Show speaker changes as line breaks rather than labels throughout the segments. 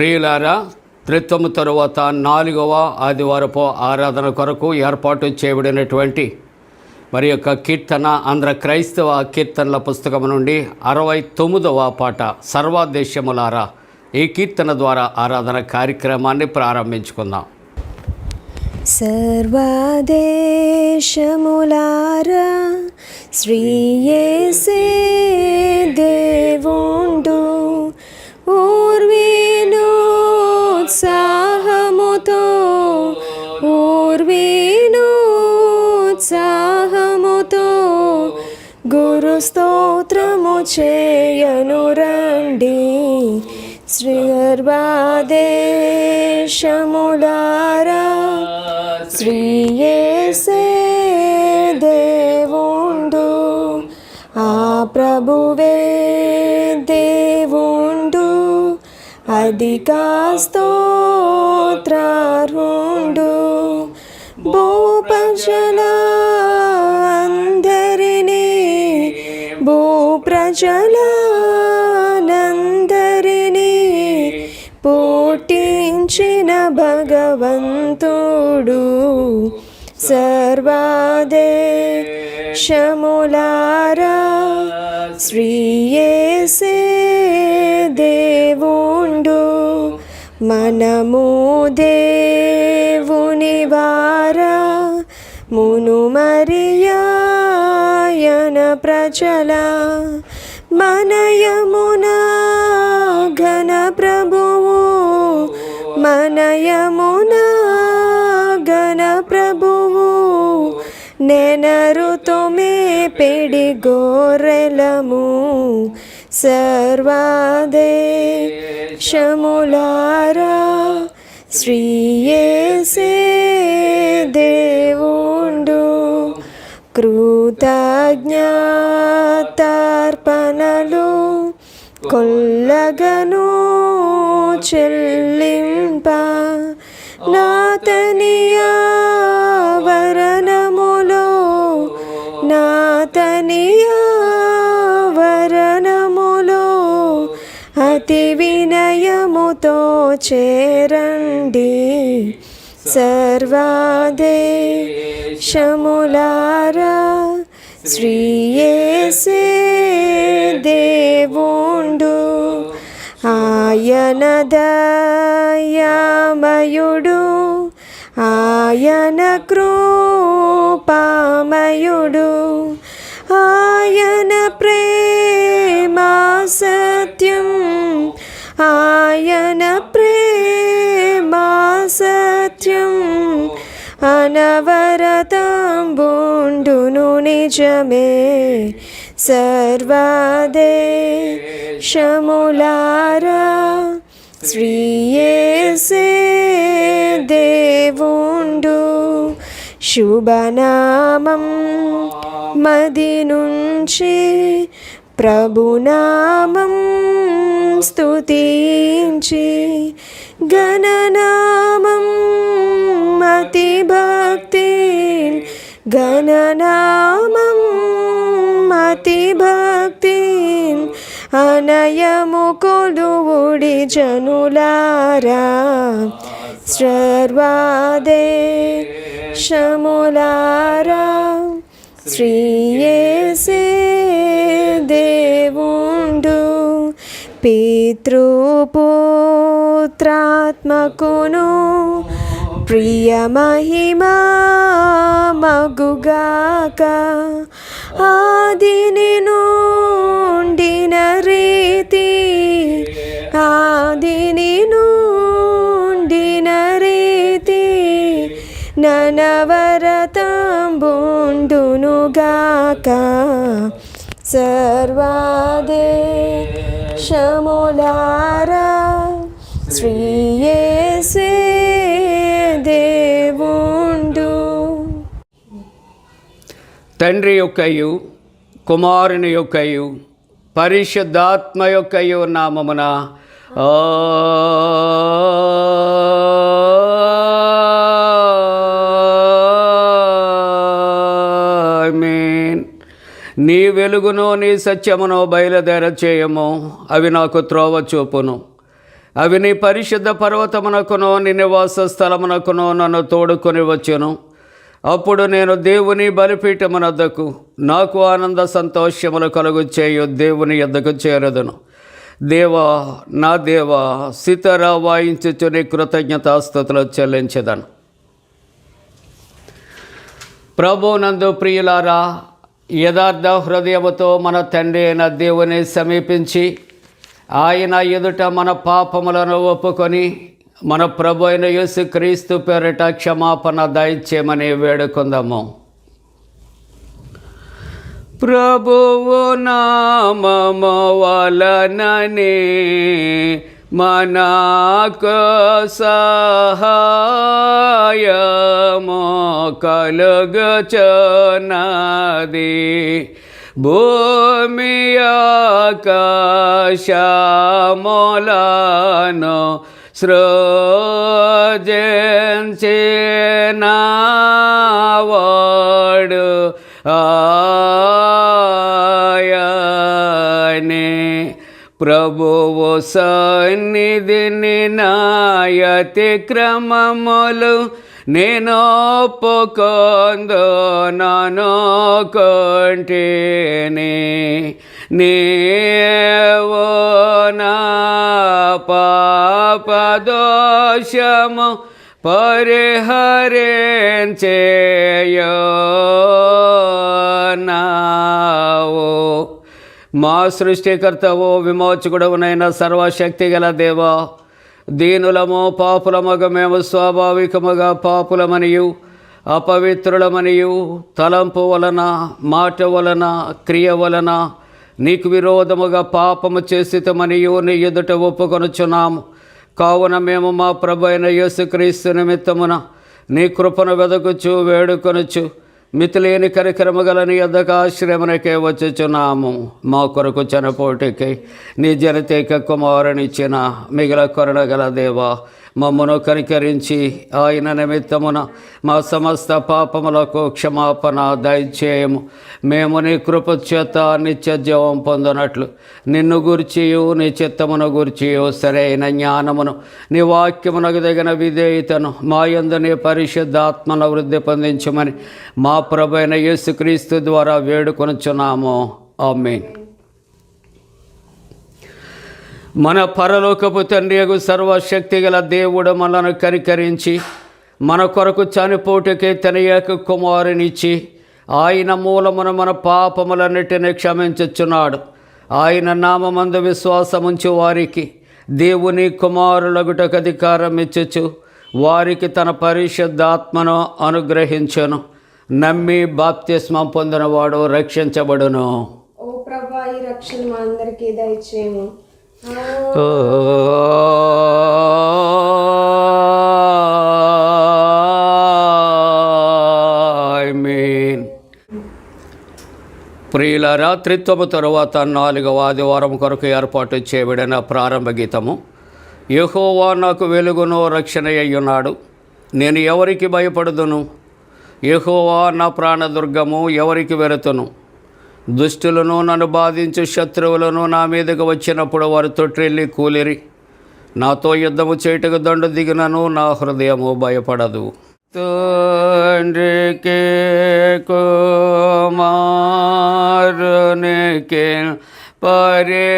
ప్రియులారా, త్రిత్వము తరువాత 4వ ఆదివారపు ఆరాధన కొరకు ఏర్పాటు చేయబడినటువంటి మరి యొక్క కీర్తన ఆంధ్ర క్రైస్తవ కీర్తనల పుస్తకం నుండి 69వ పాట సర్వదేశములారా. ఈ కీర్తన ద్వారా ఆరాధన కార్యక్రమాన్ని ప్రారంభించుకుందాం.
సర్వదేశములారా శ్రీ యేసే దేవుండు, ఊర్వీనోత్సాహముతో గురు స్తోత్రము చేయను రండి. సర్వదేశములారా శ్రీ యేసే దేవుండు, ఆ ప్రభువే దేవుండు, అధికా స్తోత్రార్హుండు. భూప్రజలందరినీ పుట్టించిన భగవంతుడు. సర్వదేశములారా శ్రీ యేసే దేవుండు, మనము దేవుని వారా మును మరియాయన ప్రజల, మనయమున ఘన ప్రభువు, మనయమున ఘన ప్రభువు, నెనరుతో మేపెడి గొర్రెలము. సర్వదేశములారా శ్రీ యేసే దేవుండు, కృతజ్ఞతార్పణలు కొల్లగను చెల్లింప, నాతనియా వరణములో అతి వినయముతో చేరండి. సర్వదేశములారా శ్రీ యేసే దేవుండు, ఆయన దయామయుడు, ఆయన కృపామయుడు, ఆయన ప్రేమా సత్యం, ఆయన ప్రేమా సత్యం, అనవరతంబుండును నిజమే. సర్వదేశములారా శ్రీ యేసే దేవుండు, శుభనామం మది నుంచి ప్రభునామం స్తుతించి, గణనామం అతి భక్తి, గణనామం అతి భక్తి, అనయము కొలువుడి జనులారా. సర్వదేశములారా శ్రీ యేసే దేవుండు, పితృపుత్రాత్మకును ప్రియ మహిమా మగుగాక, ఆదిని నుండిన రీతి, ఆదిని నుండిన రీతి, ననవరతంబుండునుగాక. సర్వదేశములారా శ్రీ యేసే దేవుండు.
తండ్రి యొక్కయు కుమారుని యొక్కయు పరిశుద్ధాత్మ యొక్కయు నామమున ఆమేన్. నీ వెలుగును నీ సత్యమును బయలుదేర చేయము, అవి నాకు త్రోవ చూపును. అవి నీ పరిశుద్ధ పర్వతమునకును నీ నివాస స్థలమునకును నన్ను తోడుకొని వచ్చును. అప్పుడు నేను దేవుని బలిపీఠమునద్దకు నాకు ఆనంద సంతోషములు కలుగు చేయు దేవుని యొద్దకు చేరదును. దేవా, నా దేవా, సితార వాయించుచు నీ కృతజ్ఞతాస్తుతులు చెల్లించెదను. ప్రభునందు ప్రియులారా, యథార్థ హృదయముతో మన తండ్రి అయిన దేవుని సమీపించి ఆయన ఎదుట మన పాపములను ఒప్పుకొని మన ప్రభు అయిన యేసుక్రీస్తు పేరిట క్షమాపణ దయచేయమని వేడుకుందాము. ప్రభువు నామము వలననే మనకు సహాయము కలుగుచున్నది. భూమి ఆకాశములను సృజించినవాడు ఆయనే. ప్రభువు సన్నిధిని నాయతి క్రమములు నేను ఒప్పుకొందునను కొంటిని. నీవు నా పాపదోషము పరిహరించేయున్నావు. మా సృష్టికర్తవు విమోచకుడవునైన సర్వశక్తి గల దేవా, దీనులము పాపులమగ మేము స్వాభావికముగా పాపులమనియు అపవిత్రులమనియు తలంపు వలన మాట వలన క్రియ వలన నీకు విరోధముగా పాపము చేసితమనియు నీ ఎదుట ఒప్పుకొనుచున్నాము. కావున మేము మా ప్రభు అయిన యేసుక్రీస్తు నిమిత్తమున నీ కృపను వెదకుచు వేడుకొనుచు మితిలేని కరికరము గల నీ యొద్దకు ఆశ్రయమునకే వచ్చుచున్నాము. మా కొరకు చనిపోటికై నీ జనతేక కుమారునిచ్చిన మిగిల కరుణగల దేవా, మమ్మను కనికరించి ఆయన నిమిత్తమున మా సమస్త పాపములకు క్షమాపణ దయచేయము. మేము నీ కృప చేత నిత్య జీవం పొందినట్లు నిన్ను గూర్చియు నీ చిత్తమును గూర్చియు సరైన జ్ఞానమును నీ వాక్యమునకు తగిన విధేయతను మా యందు నీ పరిశుద్ధాత్మను వృద్ధి పొందించమని మా ప్రభు అయిన యేసుక్రీస్తు ద్వారా వేడుకొనుచున్నాము. ఆమేన్. మన పరలోకపు తండ్రియగు సర్వశక్తి గల దేవుడు మనను కనికరించి మన కొరకు చనిపోటుకే తన ఏక కుమారునిచ్చి ఆయన మూలమున మన పాపములన్నిటిని క్షమించుచున్నాడు. ఆయన నామమందు విశ్వాసముంచు వారికి దేవుని కుమారులగుటకు అధికారం ఇచ్చుచు వారికి తన పరిశుద్ధాత్మను అనుగ్రహించును. నమ్మి బాప్తిస్మం పొందినవాడు రక్షించబడును.
ఓ ప్రభువా, ఈ రక్షణ మా అందరికీ దయచేయము.
ఆమేన్. ప్రియులారా, త్రిత్వము తరువాత 4వ ఆదివారం కొరకు ఏర్పాటు చేయబడిన ప్రారంభ గీతము. యెహోవా నాకు వెలుగును రక్షణ అయ్యున్నాడు, నేను ఎవరికి భయపడుదును? యెహోవా నా ప్రాణదుర్గము, ఎవరికి వెరుతును? దుష్టులను నన్ను బాధించు శత్రువులను నా మీదకు వచ్చినప్పుడు వారు తొట్టిల్లి కూలిరి. నాతో యుద్ధము చేయుటకు దండు దిగినను నా హృదయము భయపడదు. తండ్రికి కుమారునికి పరిశుద్ధాత్మకును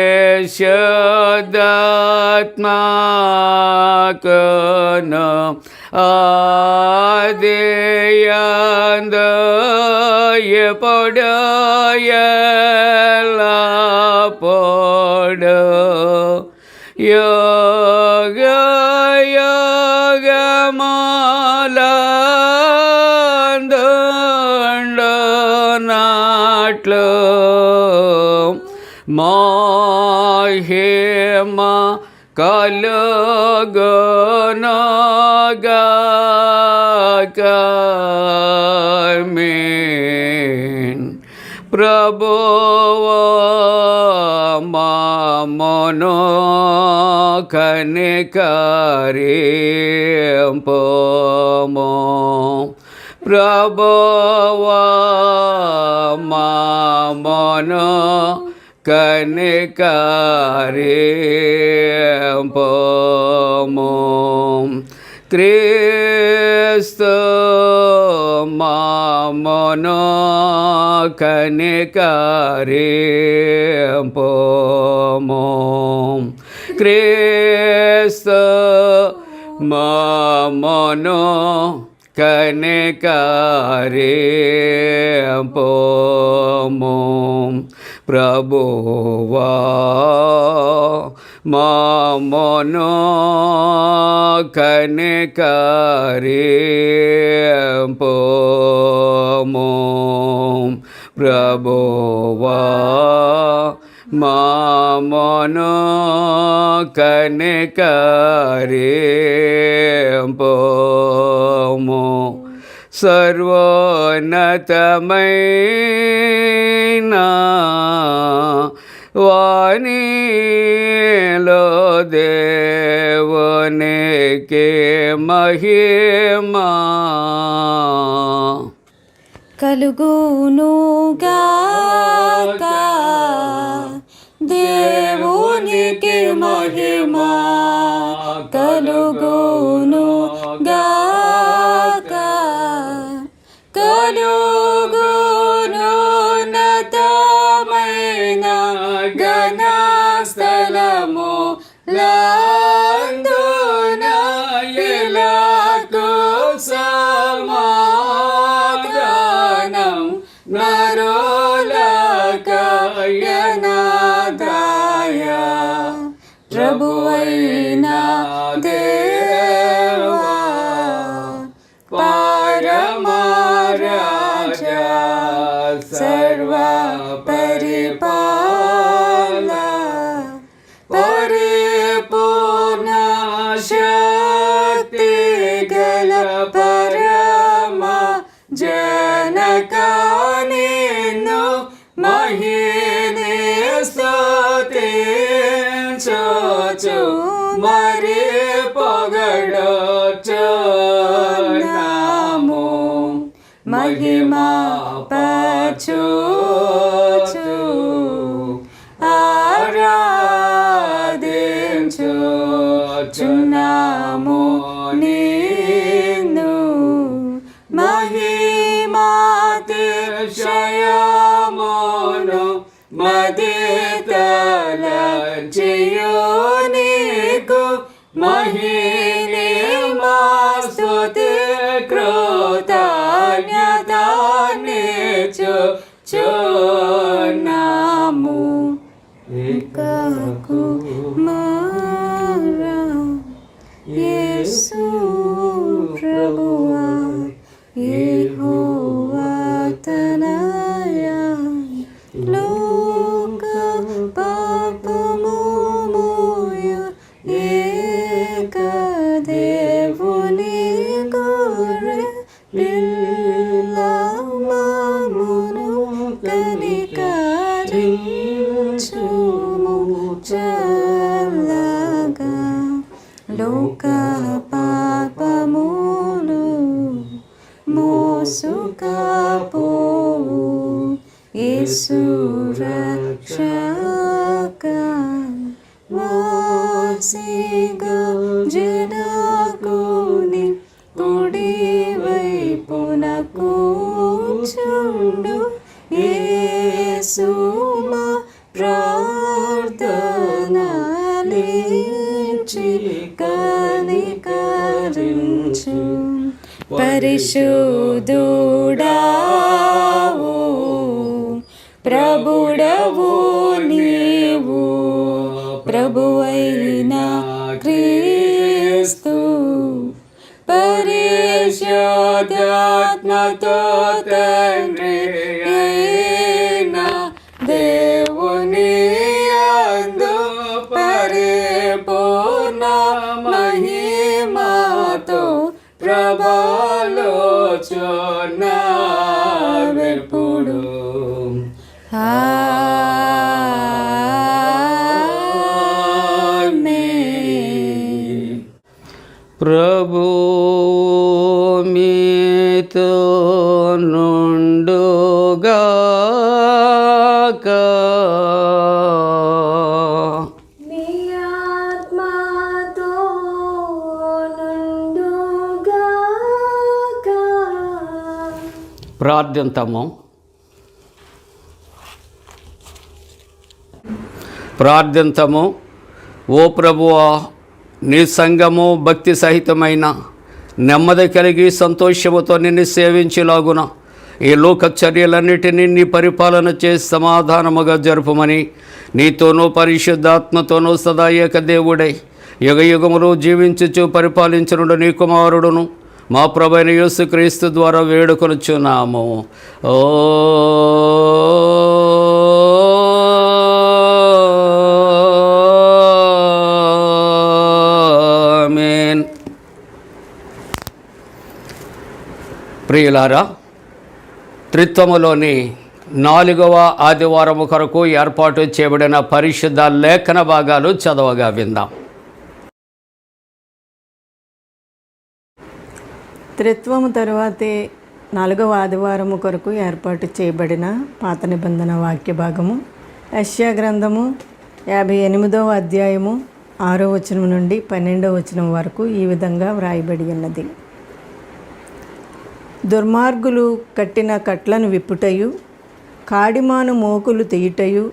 ఆదియందు ఎప్పుడు ఎల్లప్పుడు యుగ యుగములందుండునట్లు మహిమ కలుగునుగాక. ఆమేన్. ప్రభువా మమ్మును కనికరింపుము. ప్రభువా మమ్మును కనికరింపుము. క్రీస్తు మమ్మును కనికరింపుము. క్రీస్తు మమ్మును కనికరింపుము. ప్రభువా మమ్మును కనికరింపుము. ప్రభువా మమ్మును కనికరింపుము. సర్వోన్నతమైన వానిలో దేవునికి మహిమా
కలుగునుగాక. దేవునికి మహిమా కలుగునుగాక. కలుగునున్నతమైన ఘనస్థలము లందున ఇలాగు సమాధానం నరులకయనదాయ. ప్రభువైన దేవా పరమరాజా సర్వ పరిపాల పరిపూర్ణ శక్తి గల పరమ జనక నిన్ను మహినే స్తుతించుచు మరి పొగడుచున్నాము. మహిమా పరచుచు ఆరాధించుచున్నాము నిన్ను. మహిమాతిశయమును మదితలంచియు నీకు మహినే మా స్తుతి కృతజ్ఞతాన్నిచ్చుచున్నాము. కుమారా యేసు ప్రభువా యెహోవా తనయా లోక పాపము మోయు ఏక దేవుని గొర్రె పిల్ల మమ్మును కనికరించుము చల్లగా. లోక పాపములు మోసుకపోవు యేసు రక్షక. వాసిగా జనకుని కుడి వైపున కూర్చుండు యేసు మా ప్రార్థనలించి కనికరించు. పరిశుద్ధుడావు ప్రభుడవు నీవు, ప్రభువైన క్రీస్తు. పరిశుద్ధాత్మతో తండ్రి అయిన దేవుని యందు పరిపూర్ణ మహిమతో ప్రభాలోచున్నావెప్పుడు. ఆమేన్.
ప్రభు మీతో నుండుగాక. ప్రార్థింతము. ఓ ప్రభువా, నీ సంఘము భక్తి సహితమైన నెమ్మది కలిగి సంతోషముతో నిన్ను సేవించేలాగున ఈ లోక చర్యలన్నిటినీ నీ పరిపాలన చేసి సమాధానముగా జరుపుమని నీతోనూ పరిశుద్ధాత్మతోనూ సదా ఏక దేవుడై యుగ యుగములు జీవించుచు పరిపాలించునుడు నీ కుమారుడును మా ప్రభువైన యేసుక్రీస్తు ద్వారా వేడుకొనుచున్నాము. ఆమేన్. ప్రియులారా, త్రిత్వములోని 4వ ఆదివారము కొరకు ఏర్పాటు చేయబడిన పరిశుద్ధ లేఖన భాగాలు చదవగా విందాం.
త్రిత్వము తరువాతే 4వ ఆదివారము కొరకు ఏర్పాటు చేయబడిన పాత నిబంధన వాక్య భాగము యెషయా గ్రంథము 58వ అధ్యాయము 6వ వచనం నుండి 12వ వచనం వరకు ఈ విధంగా వ్రాయబడి ఉన్నది. దుర్మార్గులు కట్టిన కట్లను విప్పుటయు, కాడిమాను మోకులు తీయుటయు,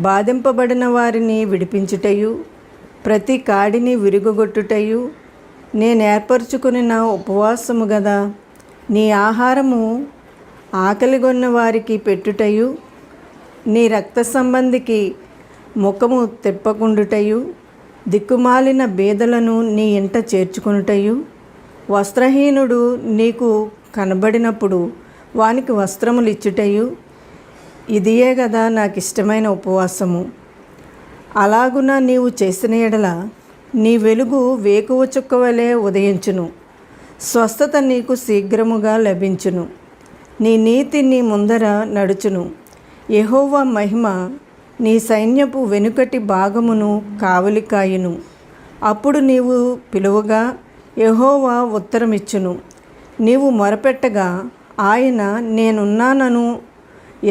బాధింపబడిన వారిని విడిపించుటయు, ప్రతి కాడిని విరుగొట్టుటయు నేనేర్పరచుకుని నా ఉపవాసము గదా. నీ ఆహారము ఆకలిగొన్న వారికి పెట్టుటయు, నీ రక్త సంబంధికి ముఖము తిప్పకుండుటయు, దిక్కుమాలిన బేదలను నీ ఇంట చేర్చుకొనుటయు, వస్త్రహీనుడు నీకు కనబడినప్పుడు వానికి వస్త్రములు ఇచ్చుటయు, ఇదియే కదా నాకు ఇష్టమైన ఉపవాసము. అలాగున నీవు చేసిన ఎడల నీ వెలుగు వేకువ చుక్క వలె ఉదయించును, స్వస్థత నీకు శీఘ్రముగా లభించును, నీ నీతి నీ ముందర నడుచును. యెహోవా మహిమ నీ సైన్యపు వెనుకటి భాగమును కావలికాయును. అప్పుడు నీవు పిలువగా యెహోవా ఉత్తరమిచ్చును. నీవు మొరపెట్టగా ఆయన నేనున్నానను.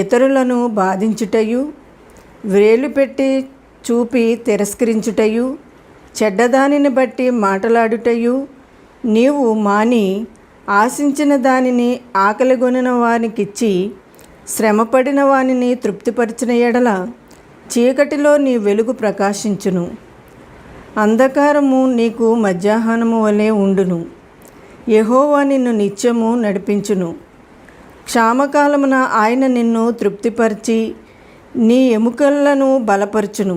ఇతరులను బాధించుటయు, వ్రేలు పెట్టి చూపి తిరస్కరించుటయు, చెడ్డదానిని బట్టి మాటలాడుటయు నీవు మాని, ఆశించిన దానిని ఆకలిగొనిన వానికిచ్చి, శ్రమపడిన వానిని తృప్తిపరిచిన ఎడల చీకటిలో నీ వెలుగు ప్రకాశించును, అంధకారము నీకు మధ్యాహ్నము వలె ఉండును. యెహోవా నిన్ను నిత్యము నడిపించును. క్షామకాలమున ఆయన నిన్ను తృప్తిపరిచి నీ ఎముకలను బలపరచును.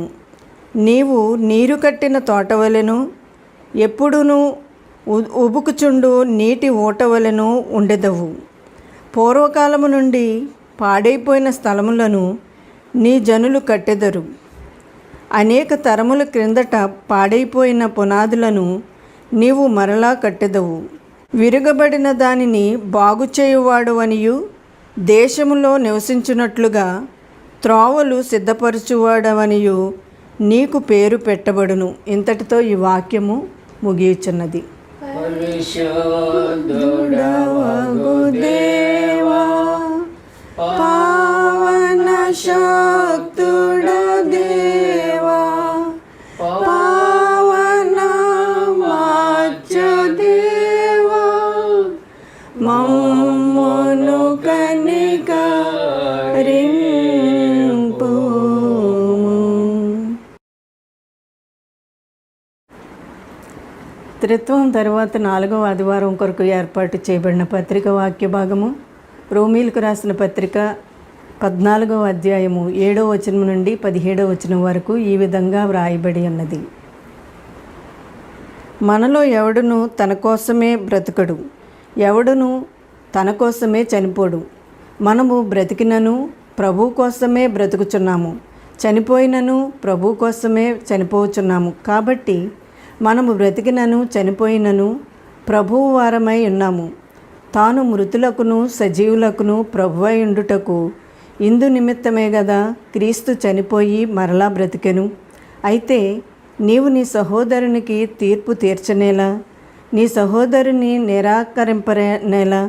నీవు నీరు కట్టిన తోటవలెను, ఎప్పుడునూ ఉబుకుచుండు నీటి ఊటవలెను ఉండెదవు. పూర్వకాలము నుండి పాడైపోయిన స్థలములను నీ జనులు కట్టెదరు. అనేక తరముల క్రిందట పాడైపోయిన పునాదులను నీవు మరలా కట్టెదవు. విరుగబడిన దానిని బాగుచేయువాడు అనియు, దేశములో నివసించున్నట్లుగా త్రోవలు సిద్ధపరచువాడవనియు నీకు పేరు పెట్టబడును. ఇంతటితో ఈ వాక్యము ముగియుచున్నది. పరిశుద్ధుడవగు దేవా, పావన శక్తుడ దేవా, పావన వాచ్య దేవా, మమ్మును కనికరింపు. త్రిత్వం తర్వాత 4వ ఆదివారం కొరకు ఏర్పాటు చేయబడిన పత్రిక వాక్య భాగము రోమీలకు రాసిన పత్రిక 14వ అధ్యాయము 7వ వచనం నుండి 17వ వచనం వరకు ఈ విధంగా వ్రాయబడి ఉన్నది. మనలో ఎవడును తన కోసమే బ్రతుకడు, ఎవడును తన కోసమే చనిపోడు. మనము బ్రతికినను ప్రభు కోసమే బ్రతుకుచున్నాము, చనిపోయినను ప్రభు కోసమే చనిపోచున్నాము. కాబట్టి మనము బ్రతికినను చనిపోయినను ప్రభువు వారమై ఉన్నాము. తాను మృతులకును సజీవులకును ప్రభువై ఉండుటకు ఇందు నిమిత్తమే గదా క్రీస్తు చనిపోయి మరలా బ్రతికెను. అయితే నీవు నీ సహోదరునికి తీర్పు తీర్చనేలా, నీ సహోదరుని నిరాకరింపనేలా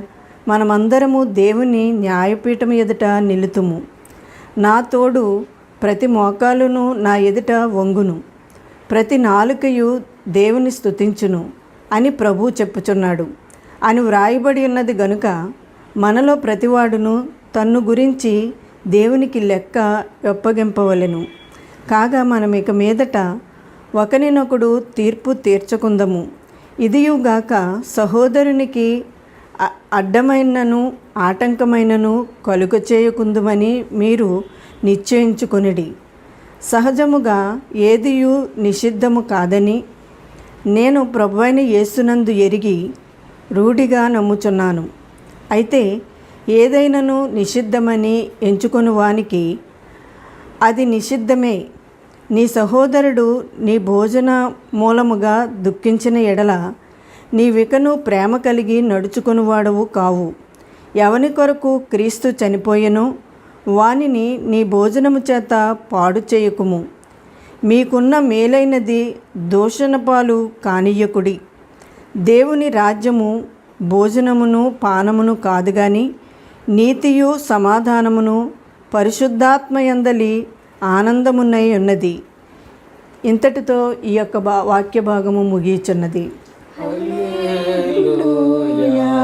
మనమందరము దేవుని న్యాయపీఠం ఎదుట నిలుతుము. నా తోడు ప్రతి మోకాలును నా ఎదుట వంగును, ప్రతి నాలుకయు దేవుని స్తుతించును అని ప్రభువు చెప్పుచున్నాడు అని వ్రాయబడి ఉన్నది గనుక మనలో ప్రతివాడును తన్ను గురించి దేవునికి లెక్క ఒప్పగింపవలెను. కాగా మనం ఇక మీదట ఒకరినొకడు తీర్పు తీర్చుకుందము. ఇదియుగాక సహోదరునికి అడ్డమైనను ఆటంకమైనను కలుగచేయకుందుమని మీరు నిశ్చయించుకొనిడి. సహజముగా ఏదియు నిషిద్ధము కాదని నేను ప్రభువైన యేసునందు ఎరిగి రూఢిగా నమ్ముచున్నాను. అయితే ఏదైనను నిషిద్ధమని ఎంచుకొని వానికి అది నిషిద్ధమే. నీ సహోదరుడు నీ భోజన మూలముగా దుఃఖించిన ఎడల నీవికను ప్రేమ కలిగి నడుచుకొనివాడవు కావు. ఎవని కొరకు క్రీస్తు చనిపోయెనో వానిని నీ భోజనము చేత పాడు చేయకుము. మీకున్న మేలైనది దూషణపాలు కానియ్యకుడి. దేవుని రాజ్యము భోజనమును పానమును కాదు గాని నీతియు సమాధానమును పరిశుద్ధాత్మయందలి ఆనందమునై ఉన్నది. ఇంతటితో ఈ యొక్క వాక్య భాగము ముగియుచున్నది. హల్లెలూయా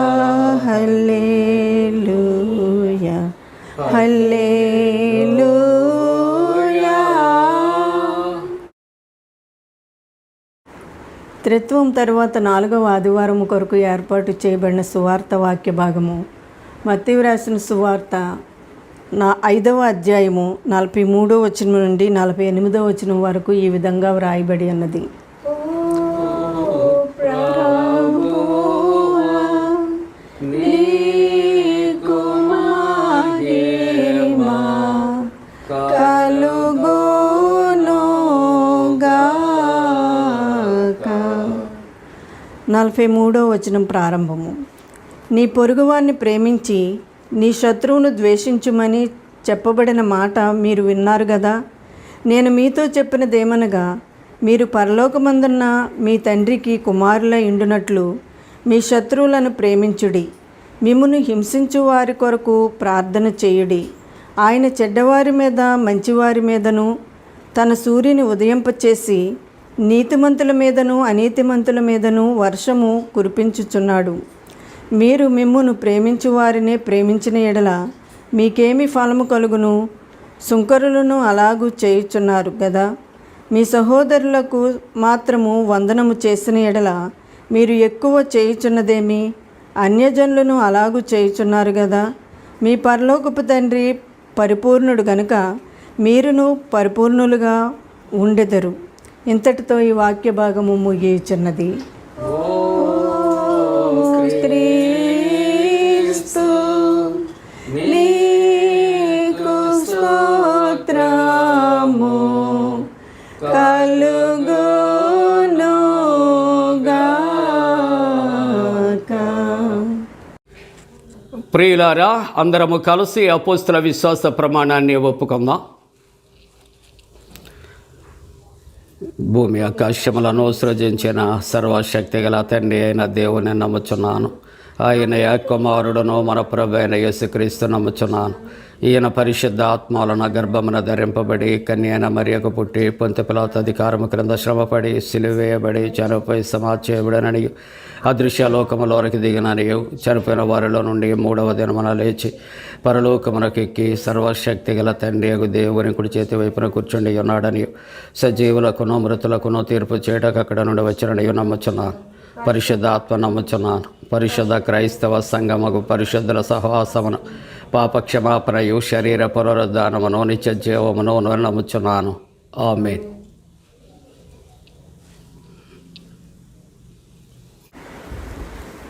హల్లెలూయా హల్లెలూయా. త్రిత్వం తరువాత 4వ ఆదివారం కొరకు ఏర్పాటు చేయబడిన సువార్త వాక్య భాగము మత్తయి రాసిన సువార్త 5వ అధ్యాయము 43వ వచనం నుండి 48వ వచనం వరకు ఈ విధంగా వ్రాయబడి ఉన్నది. నలభై 43వ వచనం ప్రారంభము. నీ పొరుగువాన్ని ప్రేమించి నీ శత్రువును ద్వేషించుమని చెప్పబడిన మాట మీరు విన్నారు కదా. నేను మీతో చెప్పినదేమనగా, మీరు పరలోకమందున్న మీ తండ్రికి కుమారుల ఇండునట్లు మీ శత్రువులను ప్రేమించుడి, మిమ్మును హింసించు వారి కొరకు ప్రార్థన చేయుడి. ఆయన చెడ్డవారి మీద మంచివారి మీదను తన సూర్యుని ఉదయింపచేసి నీతిమంతుల మీదను అనీతిమంతుల మీదను వర్షము కురిపించుచున్నాడు. మీరు మిమ్మును ప్రేమించు వారినే ప్రేమించిన ఎడల మీకేమి ఫలము కలుగును? సుంకరులను అలాగూ చేయుచున్నారు కదా. మీ సహోదరులకు మాత్రము వందనము చేసిన ఎడల మీరు ఎక్కువ చేయుచున్నదేమి? అన్యజనులను అలాగూ చేయుచున్నారు కదా. మీ పరలోకపు తండ్రి పరిపూర్ణుడు గనుక మీరును పరిపూర్ణులుగా ఉండెదరు. ఇంతటితో ఈ వాక్య భాగము ముగియుచున్నది. క్రీస్తు నీకు స్తోత్రము కలుగునుగాక.
ప్రియులారా, అందరము కలిసి అపోస్తల విశ్వాస ప్రమాణాన్ని ఒప్పుకుందాం. భూమి ఆకాశములను సృజించిన సర్వశక్తి గల తండ్రి అయిన దేవుని నమ్ముచున్నాను. ఆయన కుమారుడును మన ప్రభు అయిన యేసుక్రీస్తు నమ్ముచున్నాను. ఈయన పరిశుద్ధ ఆత్మలను గర్భమున ధరింపబడి కన్యైన మరియకు పుట్టి పొంతె పిలాతు అధికారము క్రింద శ్రమపడి సిలువేయబడి చనిపోయి సమాధి చేయబడినని అదృశ్య లోకములోనికి దిగిననియు చనిపోయిన వారిలో నుండి 3వ దినమున లేచి పరలోకమునకు ఎక్కి సర్వశక్తి గల తండ్రి దేవుని కుడి చేతి వైపున కూర్చుండి ఉన్నాడని సజీవులకును మృతులకును తీర్పు చేయటకు అక్కడ నుండి వచ్చిననియు నమ్ముచున్నాను. పరిశుద్ధ ఆత్మ నమ్ముచున్నాను. పరిశుద్ధ క్రైస్తవ సంఘముకు పరిశుద్ధుల సహవాసమును పాపక్షమాపణయు శరీర పునరుద్ధానమును నిత్య జీవమును నమ్ముచున్నాను. ఆమేన్.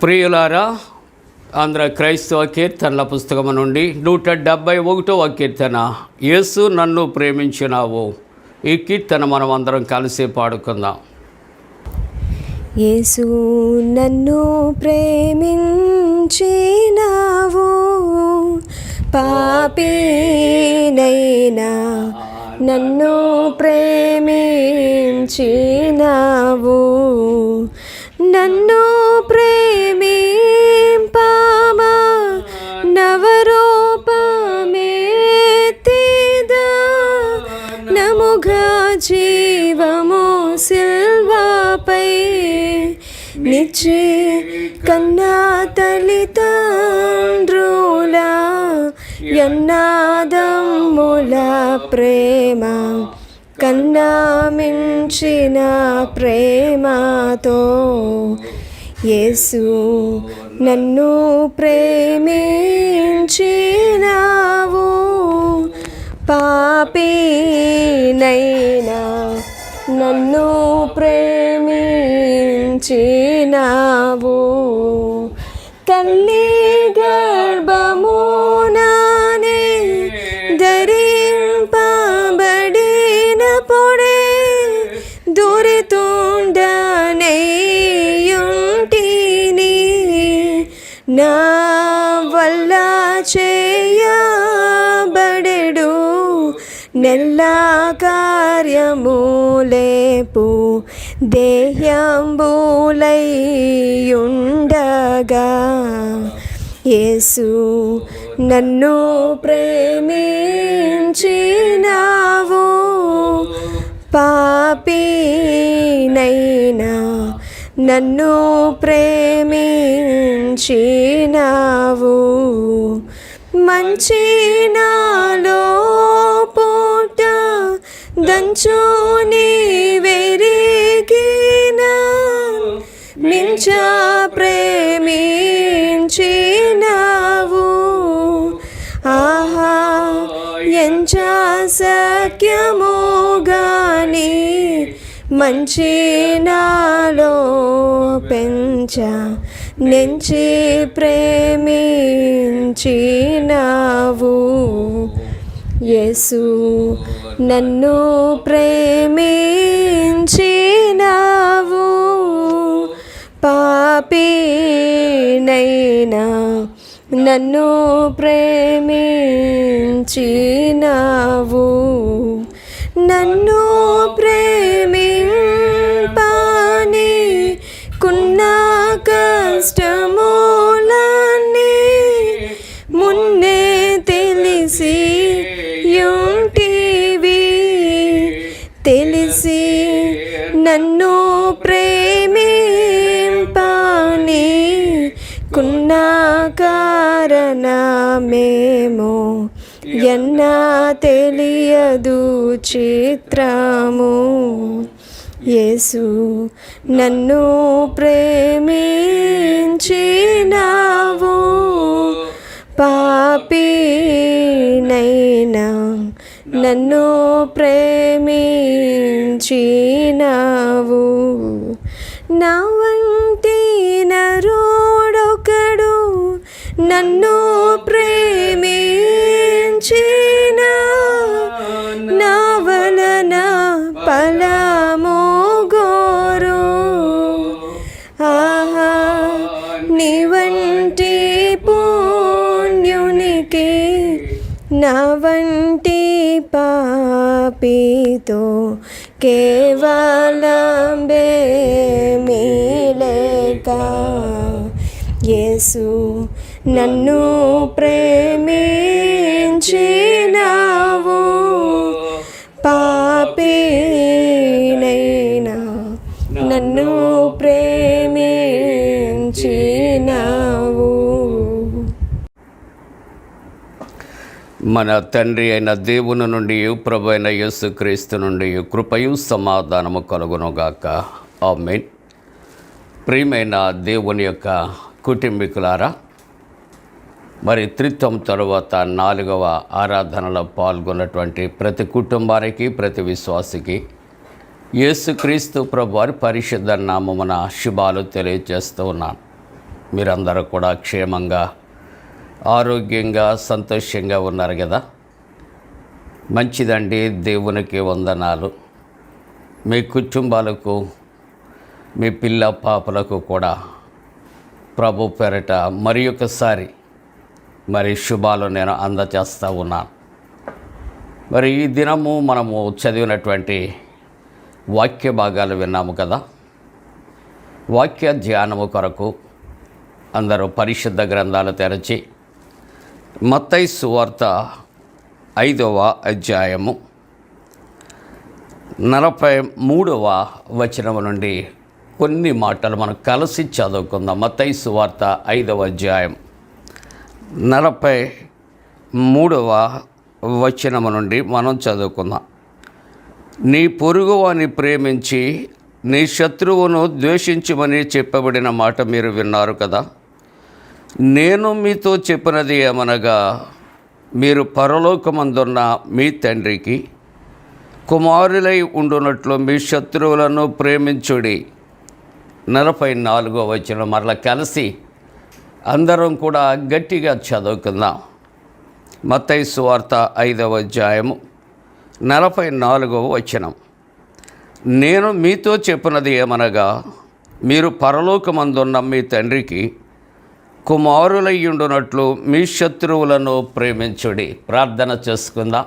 ప్రియులారా, ఆంధ్ర క్రైస్తవ కీర్తనల పుస్తకము నుండి 171వ కీర్తన, యేసు నన్ను ప్రేమించినావు. ఈ కీర్తన మనం అందరం కలిసి పాడుకుందాం.
యేసు నన్ను ప్రేమించినావు, పాపినైనా నన్ను ప్రేమించినావు. నన్ను ప్రేమింపమా నవరూపమెత్తిదా నముగా జీవము సిల్వాపై నిశ్చయ కన్నా తల్లిదండ్రుల యన్నాదమ్ముల ప్రేమ కన్నా మించిన ప్రేమతో యేసు నన్ను ప్రేమించినావు. పాపినైనా నన్ను ప్రేమించినావు. తల్లి గర్భమునానే ధరింపబడినప్పుడే దురితుండనేయుంటిని. నా వల్ల చేయబడెడు నెల్ల కార్యములేపు దేహంబులైయుండగా యేసు నన్ను ప్రేమించినావు. పాపినైనా నన్ను ప్రేమించినావు. మంచి నాలో పూట దంచుని వెరిగిన మించ ప్రేమించినావు. ఆహా ఎంచ సఖ్యము గాని మంచి నాలో పెంచ నెంచి ప్రేమించినావు. యేసు నన్ను ప్రేమించినావు. పాపినైనా నన్ను ప్రేమించినావు. నన్ను ప్రేమింపని కున్న కష్టములన్నీ మున్నే తెలిసి యుంటివి. తెలిసి నన్ను ప్రేమింపని కున్న కారణమేమో ఎన్నా తెలియదు చిత్రము. యేసు నన్ను ప్రేమించినావు. పాపినైనా నన్ను ప్రేమించినావు. నా వంటి నరుడొకడు నన్ను ప్రేమించిన నా వలన ఫలము గోరు. ఆహా నీ వంటి పుణ్యునికి నా వంటి పాపితో కేవలం బేమిలేక యేసు నన్ను ప్రేమించినావు. పాపినైనా నన్ను ప్రేమించినావు.
మన తండ్రి అయిన దేవుని నుండి ప్రభు అయిన యేసుక్రీస్తు నుండి కృపయు సమాధానము కలుగునుగాక. ఆమేన్. ప్రియమైన దేవుని యొక్క కుటుంబీకులారా, మరి త్రిత్వం తరువాత 4వ ఆరాధనలో పాల్గొన్నటువంటి ప్రతి కుటుంబానికి, ప్రతి విశ్వాసికి యేసుక్రీస్తు ప్రభువారి పరిశుద్ధ నామమున శుభాలు తెలియజేస్తూ ఉన్నాను. మీరందరూ కూడా క్షేమంగా, ఆరోగ్యంగా, సంతోషంగా ఉన్నారు కదా. మంచిదండి, దేవునికి వందనాలు. మీ కుటుంబాలకు, మీ పిల్ల పాపలకు కూడా ప్రభు పేరట మరి ఒకసారి శుభాలు నేను అందజేస్తూ ఉన్నాను. మరి ఈ దినము మనము చదివినటువంటి వాక్య భాగాలు విన్నాము కదా. వాక్య ధ్యానము కొరకు అందరూ పరిశుద్ధ గ్రంథాలు తెరచి మత్తయి సువార్త 5వ అధ్యాయము 43వ వచనము నుండి కొన్ని మాటలు మనం కలిసి చదువుకుందాం. మత్తయి సువార్త 5వ అధ్యాయం 43వ వచనము నుండి మనం చదువుకుందాం. నీ పొరుగువాని ప్రేమించి నీ శత్రువును ద్వేషించమని చెప్పబడిన మాట మీరు విన్నారు కదా. నేను మీతో చెప్పినది ఏమనగా, మీరు పరలోకమందున్న మీ తండ్రికి కుమారులై ఉండునట్లు మీ శత్రువులను ప్రేమించుడి. 44వ వచనం మరలా కలిసి అందరం కూడా గట్టిగా చదువుకుందాం. మత్తయి సువార్త 5వ అధ్యాయము 44వ వచనం. నేను మీతో చెప్పినది ఏమనగా, మీరు పరలోకమందున్న మీ తండ్రికి కుమారులయ్యుండునట్లు మీ శత్రువులను ప్రేమించుడి. ప్రార్థన చేసుకుందాం.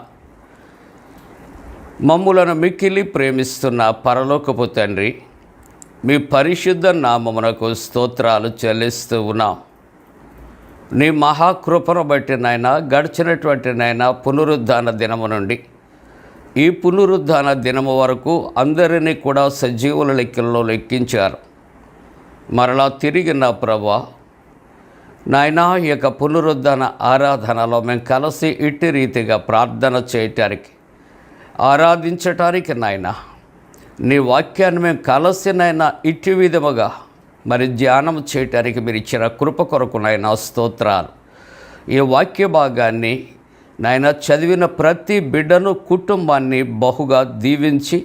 మమ్ములను మిక్కిలి ప్రేమిస్తున్న పరలోకపు తండ్రి, మీ పరిశుద్ధ నామమునకు స్తోత్రాలు చెల్లిస్తూ ఉన్నాం. నీ మహాకృపను బట్టి నాయన, గడిచినటువంటి నాయన పునరుద్ధాన దినము నుండి ఈ పునరుద్ధాన దినము వరకు అందరినీ కూడా సజీవుల లెక్కల్లో లెక్కించారు. మరలా తిరిగి నా ప్రభువా నాయన, ఈ యొక్క పునరుద్ధాన ఆరాధనలో మేము కలిసి ఇట్టి రీతిగా ప్రార్థన చేయటానికి, ఆరాధించటానికి నాయన, నీ వాక్యాన్ని మేము కలిసి నాయన ఇట్టి విధముగా మరి ధ్యానం చేయటానికి మీరు ఇచ్చిన కృప కొరకు నాయన స్తోత్రాలు. ఈ వాక్య భాగాన్ని నాయన చదివిన ప్రతి బిడ్డను, కుటుంబాన్ని బహుగా దీవించి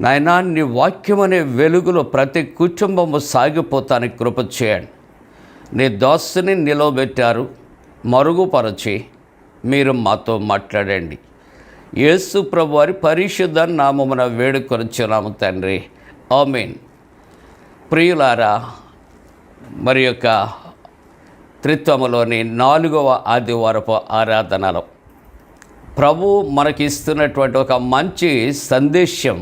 నాయన నీ వాక్యం అనే వెలుగులో ప్రతి కుటుంబము సాగిపోతానికి కృప చేయండి. నీ దాసుని నిలవబెట్టారు, మరుగుపరచి మీరు మాతో మాట్లాడండి. యేసు ప్రభు వారి పరిశుద్ధ నామమున వేడుకొనుచున్నాము తండ్రి, ఆమేన్. ప్రియులారా, మరి యొక్క త్రిత్వములోని 4వ ఆదివారపు ఆరాధనలో ప్రభు మనకిస్తున్నటువంటి ఒక మంచి సందేశం,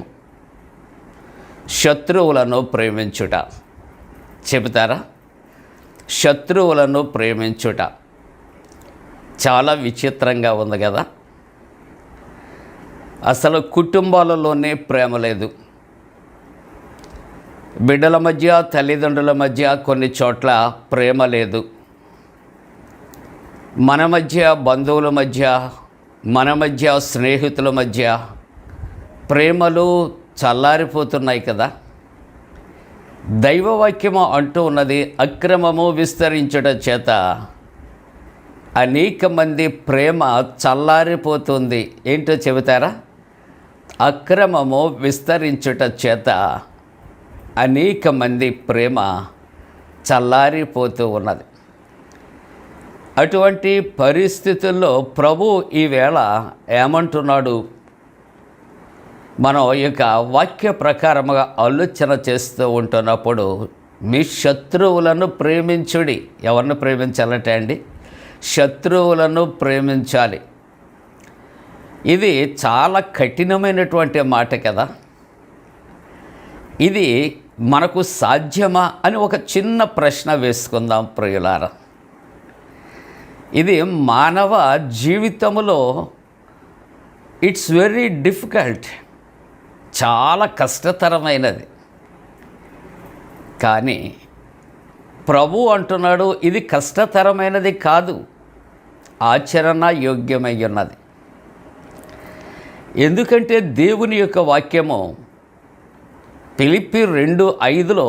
శత్రువులను ప్రేమించుట. చెబుతారా? శత్రువులను ప్రేమించుట చాలా విచిత్రంగా ఉంది కదా. అసలు కుటుంబాలలోనే ప్రేమ లేదు. బిడ్డల మధ్య, తల్లిదండ్రుల మధ్య కొన్ని చోట్ల ప్రేమ లేదు. మన మధ్య, బంధువుల మధ్య, మన మధ్య, స్నేహితుల మధ్య ప్రేమలు చల్లారిపోతున్నాయి కదా. దైవవాక్యము అంటూ ఉన్నది, అక్రమము విస్తరించుట చేత అనేక మంది ప్రేమ చల్లారిపోతుంది. ఏంటో చెబుతారా? అక్రమము విస్తరించుట చేత అనేక మంది ప్రేమ చల్లారిపోతూ ఉన్నది. అటువంటి పరిస్థితుల్లో ప్రభు ఈవేళ ఏమంటున్నాడు? మనం ఇక వాక్య ప్రకారముగా ఆలోచన చేస్తూ ఉంటున్నప్పుడు, మీ శత్రువులను ప్రేమించుడి. ఎవరిని ప్రేమించాలంటే అండి, శత్రువులను ప్రేమించాలి. ఇది చాలా కఠినమైనటువంటి మాట కదా. ఇది మనకు సాధ్యమా అని ఒక చిన్న ప్రశ్న వేసుకుందాం ప్రియులారా. ఇది మానవ జీవితంలో ఇట్స్ వెరీ డిఫికల్ట్, చాలా కష్టతరమైనది. కానీ ప్రభు అంటున్నాడు, ఇది కష్టతరమైనది కాదు, ఆచరణ యోగ్యమై ఉన్నది. ఎందుకంటే దేవుని యొక్క వాక్యము ఫిలిప్పీ 2:5లో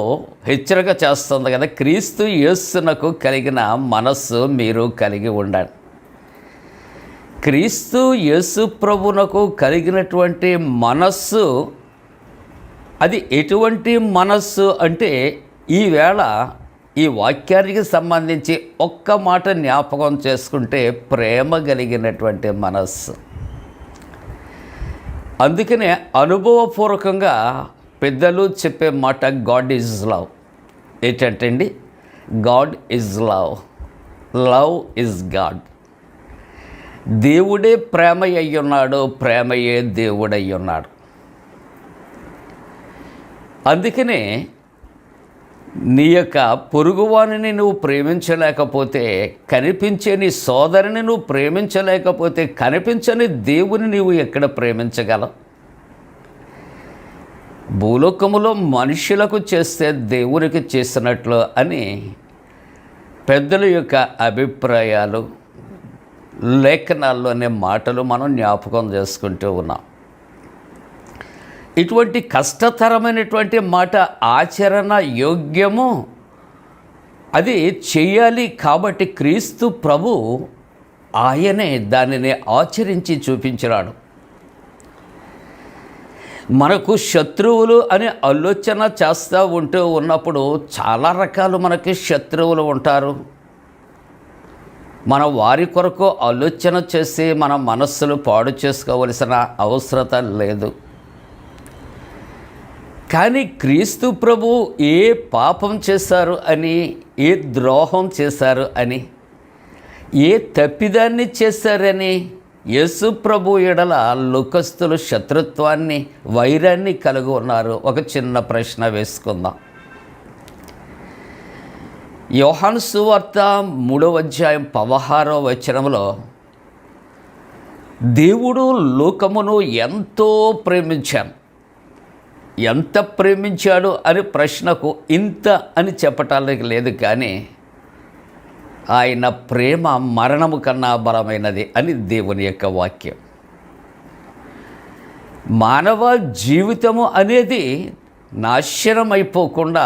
హెచ్చరిక చేస్తుంది కదా, క్రీస్తు యేసునకు కలిగిన మనస్సు మీరు కలిగి ఉండండి. క్రీస్తు యేసు ప్రభునకు కలిగినటువంటి మనస్సు, అది ఎటువంటి మనస్సు అంటే, ఈవేళ ఈ వాక్యానికి సంబంధించి ఒక్క మాట జ్ఞాపకం చేసుకుంటే, ప్రేమ కలిగినటువంటి మనస్సు. అందుకనే అనుభవపూర్వకంగా పెద్దలు చెప్పే మాట గాడ్ ఈజ్ లవ్. ఏంటంటే అండి, God is love, love is God. దేవుడే ప్రేమ అయ్యున్నాడు, ప్రేమయే దేవుడై ఉన్నాడు. అందుకనే నీ యొక్క పొరుగువానిని నువ్వు ప్రేమించలేకపోతే, కనిపించే నీ సోదరిని నువ్వు ప్రేమించలేకపోతే, కనిపించని దేవుని నీవు ఎక్కడ ప్రేమించగలవు? భూలోకములో మనుషులకు చేస్తే దేవునికి చేసినట్లు అని పెద్దల యొక్క అభిప్రాయాలు, లేఖనాల్లోనే మాటలు మనం జ్ఞాపకం చేసుకుంటూ ఉన్నాం. ఇటువంటి కష్టతరమైనటువంటి మాట ఆచరణ యోగ్యము, అది చెయ్యాలి. కాబట్టి క్రీస్తు ప్రభు ఆయనే దానిని ఆచరించి చూపించినాడు. మనకు శత్రువులు అని ఆలోచన చేస్తూ ఉన్నప్పుడు చాలా రకాలు మనకి శత్రువులు ఉంటారు. మనం వారి కొరకు ఆలోచన చేసి మన మనస్సులు పాడు చేసుకోవలసిన అవసరం లేదు. కానీ క్రీస్తు ప్రభు ఏ పాపం చేశారు అని, ఏ ద్రోహం చేశారు అని, ఏ తప్పిదాన్ని చేశారని యేసు ప్రభు ఎడల లోకస్తులు శత్రుత్వాన్ని, వైరాన్ని కలిగి ఉన్నారు. ఒక చిన్న ప్రశ్న వేసుకుందాం. యోహాను సువార్త 3వ అధ్యాయం 16వ వచనంలో దేవుడు లోకమును ఎంతో ప్రేమించాడు. ఎంత ప్రేమించాడు అని ప్రశ్నకు ఇంత అని చెప్పటానికి లేదు, కానీ ఆయన ప్రేమ మరణము కన్నా బలమైనది అని దేవుని యొక్క వాక్యం. మానవ జీవితము అనేది నాశనం అయిపోకుండా,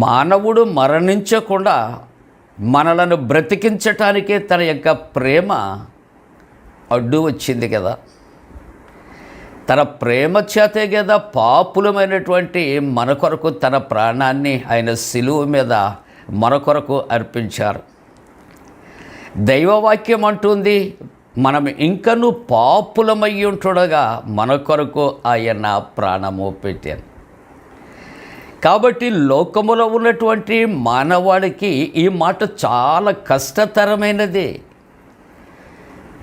మానవుడు మరణించకుండా మనలను బ్రతికించటానికే తన యొక్క ప్రేమ అడ్డు వచ్చింది కదా. తన ప్రేమ చేతే కదా పాపులమైనటువంటి మన కొరకు తన ప్రాణాన్ని ఆయన శిలువ మీద మన కొరకు అర్పించారు. దైవవాక్యం అంటుంది, మనం ఇంకనూ పాపులమై ఉంటుండగా మన కొరకు ఆయన ప్రాణము పెట్టారు. కాబట్టి లోకములో ఉన్నటువంటి మానవాడికి ఈ మాట చాలా కష్టతరమైనది.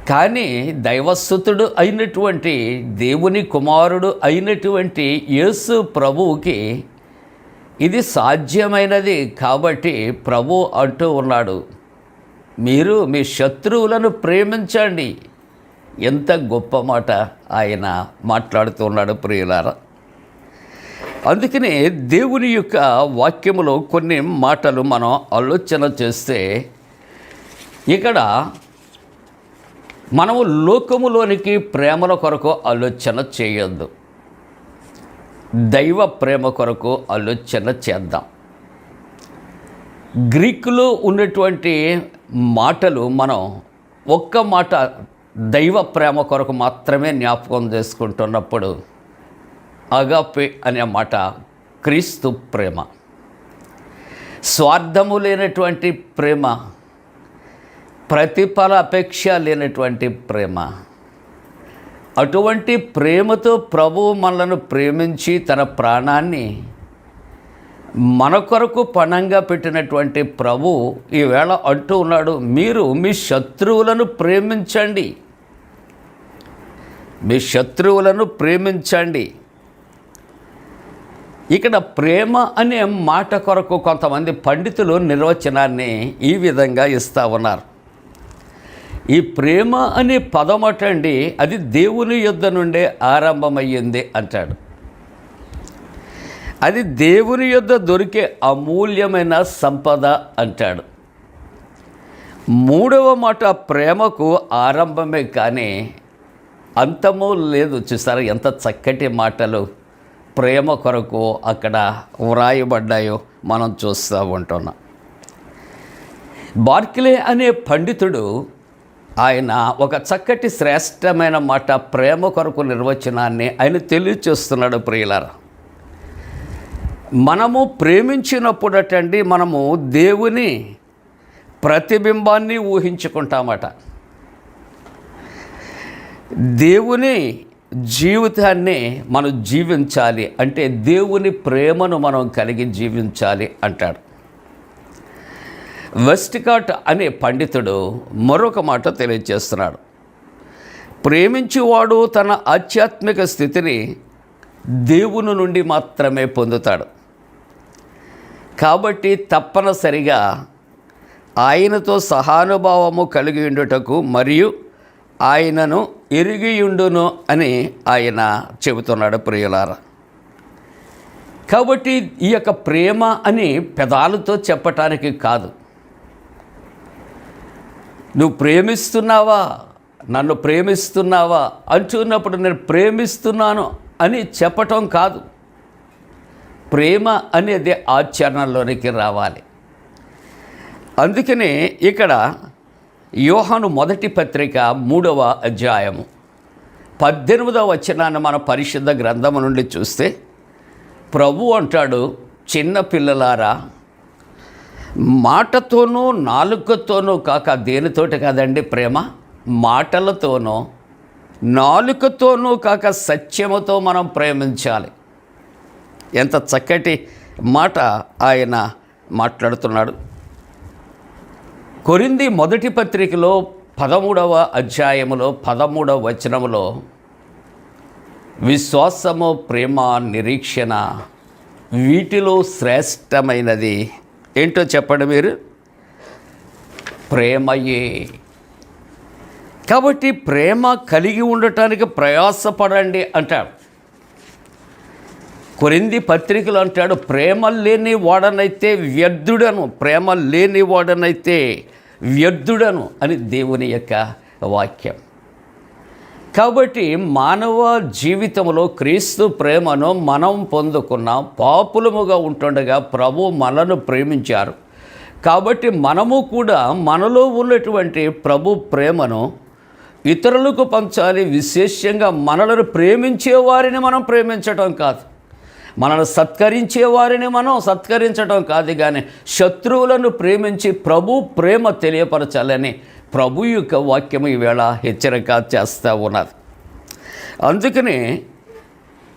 కానీ దైవస్తుతుడు అయినటువంటి దేవుని కుమారుడు అయినటువంటి యేసు ప్రభువుకి ఇది సాధ్యమైనది. కాబట్టి ప్రభు అంటూ ఉన్నాడు, మీరు మీ శత్రువులను ప్రేమించండి. ఎంత గొప్ప మాట ఆయన మాట్లాడుతూ ఉన్నాడు ప్రియులారా. అందుకనే దేవుని యొక్క వాక్యములో కొన్ని మాటలు మనం ఆలోచన చేస్తే, ఇక్కడ మనము లోకములోనికి ప్రేమల కొరకు ఆలోచన చేయొద్దు, దైవ ప్రేమ కొరకు ఆలోచన చేద్దాం. గ్రీకులో ఉన్నటువంటి మాటలు మనం ఒక్క మాట దైవ ప్రేమ కొరకు మాత్రమే జ్ఞాపకం చేసుకుంటున్నప్పుడు, అగాపే అనే మాట క్రీస్తు ప్రేమ, స్వార్థము లేనటువంటి ప్రేమ, ప్రతిఫల అపేక్ష లేనటువంటి ప్రేమ. అటువంటి ప్రేమతో ప్రభువు మనలను ప్రేమించి తన ప్రాణాన్ని మన కొరకు పణంగా పెట్టినటువంటి ప్రభువు ఈవేళ అంటూ ఉన్నాడు, మీరు మీ శత్రువులను ప్రేమించండి, మీ శత్రువులను ప్రేమించండి. ఇక్కడ ప్రేమ అనే మాట కొరకు కొంతమంది పండితులు నిర్వచనాన్ని ఈ విధంగా ఇస్తూ ఉన్నారు. ఈ ప్రేమ అనే పదమటండి, అది దేవుని యొద్ద నుండే ఆరంభమయ్యింది అంటాడు. అది దేవుని యొద్ద దొరికే అమూల్యమైన సంపద అంటాడు. మూడవ మాట ప్రేమకు ఆరంభమే కానీ అంతమూ లేదు. చూసారా ఎంత చక్కటి మాటలు ప్రేమ కొరకు అక్కడ వ్రాయబడ్డాయో మనం చూస్తూ ఉంటున్నాం. బార్క్లే అనే పండితుడు ఆయన ఒక చక్కటి శ్రేష్టమైన మాట ప్రేమ కొరకు నిర్వచనాన్ని ఆయన తెలియచేస్తున్నాడు. ప్రియులారా, మనము ప్రేమించినప్పుడటండి మనము దేవుని ప్రతిబింబాన్ని ఊహించుకుంటామట. దేవుని జీవితాన్ని మనం జీవించాలి అంటే దేవుని ప్రేమను మనం కలిగి జీవించాలి అంటాడు. వెస్ట్కాట్ అనే పండితుడు మరొక మాట తెలియజేస్తున్నాడు. ప్రేమించేవాడు తన ఆధ్యాత్మిక స్థితిని దేవుని నుండి మాత్రమే పొందుతాడు. కాబట్టి తప్పనిసరిగా ఆయనతో సహానుభావము కలిగి ఉండుటకు మరియు ఆయనను ఎరిగియుండును అని ఆయన చెబుతున్నాడు ప్రియులారా. కాబట్టి ఈ యొక్క ప్రేమ అని పెదాలతో చెప్పటానికి కాదు. నువ్వు ప్రేమిస్తున్నావా, నన్ను ప్రేమిస్తున్నావా అంటున్నప్పుడు నేను ప్రేమిస్తున్నాను అని చెప్పటం కాదు. ప్రేమ అనేది ఆచరణలోనికి రావాలి. అందుకనే ఇక్కడ యోహాను మొదటి పత్రిక 3వ అధ్యాయము 18వ వచనాన్ని మన పరిశుద్ధ గ్రంథము నుండి చూస్తే ప్రభు అంటాడు, చిన్న పిల్లలారా, మాటతోనూ నాలుకతోనూ కాక దేనితోటి కాదండి ప్రేమ, మాటలతోనూ నాలుకతోనూ కాక సత్యముతో మనం ప్రేమించాలి. ఎంత చక్కటి మాట ఆయన మాట్లాడుతున్నాడు. కొరింథీ మొదటి పత్రికలో 13వ అధ్యాయములో 13వ వచనములో విశ్వాసము, ప్రేమ, నిరీక్షణ వీటిలో శ్రేష్టమైనది ఏంటో చెప్పండి మీరు, ప్రేమయే. కాబట్టి ప్రేమ కలిగి ఉండటానికి ప్రయాసపడండి అంటాడు. కొరింథీ పత్రికలు అంటాడు, ప్రేమ లేని వాడనైతే వ్యర్థుడను, ప్రేమ లేని వాడనైతే వ్యర్థుడను అని దేవుని యొక్క వాక్యం. కాబట్టి మానవ జీవితంలో క్రీస్తు ప్రేమను మనం పొందుకున్నాం. పాపులముగా ఉంటుండగా ప్రభు మనను ప్రేమించారు. కాబట్టి మనము కూడా మనలో ఉన్నటువంటి ప్రభు ప్రేమను ఇతరులకు పంచాలి. విశేషంగా మనలను ప్రేమించే వారిని మనం ప్రేమించటం కాదు, మనల్ని సత్కరించే వారిని మనం సత్కరించడం కాదు, కానీ శత్రువులను ప్రేమించి ప్రభు ప్రేమ తెలియపరచాలని ప్రభు యొక్క వాక్యము ఈవేళ హెచ్చరిక చేస్తూ ఉన్నది. అందుకని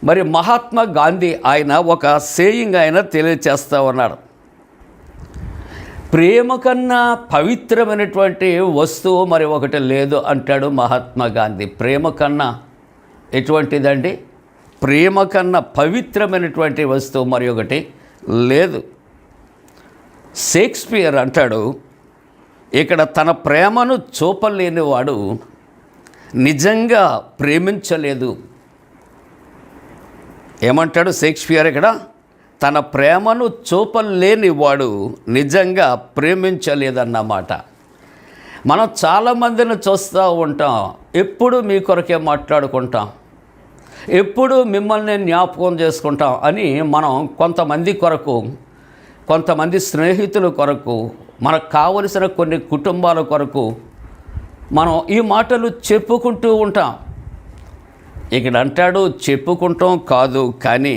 మరి మహాత్మా గాంధీ ఆయన ఒక సేయింగ్ ఆయన తెలియచేస్తూ ఉన్నాడు, ప్రేమ కన్నా పవిత్రమైనటువంటి వస్తువు మరి ఒకటి లేదు అంటాడు మహాత్మా గాంధీ. ప్రేమ కన్నా ఎటువంటిదండి? ప్రేమ కన్నా పవిత్రమైనటువంటి వస్తువు మరి ఒకటి లేదు. షేక్స్పియర్ అంటాడు, ఇక్కడ తన ప్రేమను చూపలేనివాడు నిజంగా ప్రేమించలేదు. ఏమంటాడు షేక్స్పియర్ ఇక్కడ? తన ప్రేమను చూపలేనివాడు నిజంగా ప్రేమించలేదన్నమాట. మనం చాలామందిని చూస్తూ ఉంటాం, ఎప్పుడు మీ కొరకే మాట్లాడుకుంటాం, ఎప్పుడు మిమ్మల్ని జ్ఞాపకం చేసుకుంటాం అని మనం కొంతమంది కొరకు, కొంతమంది స్నేహితుల కొరకు, మనకు కావలసిన కొన్ని కుటుంబాల కొరకు మనం ఈ మాటలు చెప్పుకుంటూ ఉంటాం. ఇక్కడ అంటాడు, చెప్పుకుంటాం కాదు, కానీ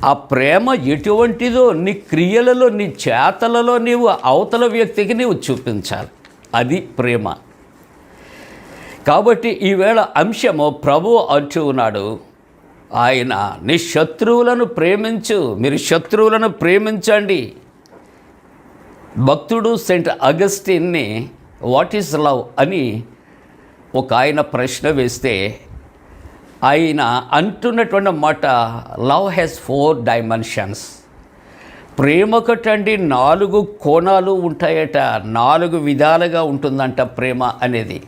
ఆ ప్రేమ ఎటువంటిదో నీ క్రియలలో, నీ చేతలలో నీవు అవతల వ్యక్తికి నీవు చూపించాలి. అది ప్రేమ. కాబట్టి ఈవేళ అంశము ప్రభు అంటూ ఉన్నాడు, ఆయన నీ శత్రువులను ప్రేమించు, మీరు శత్రువులను ప్రేమించండి. భక్తుడు సెయింట్ అగస్టిన్ని వాట్ ఈజ్ లవ్ అని ఒక ఆయన ప్రశ్న వేస్తే ఆయన అంటున్నటువంటి మాట, లవ్ హ్యాస్ 4 డైమెన్షన్స్. ప్రేమకటండి 4 కోణాలు ఉంటాయట, 4 విధాలుగా ఉంటుందంట ప్రేమ అనేది.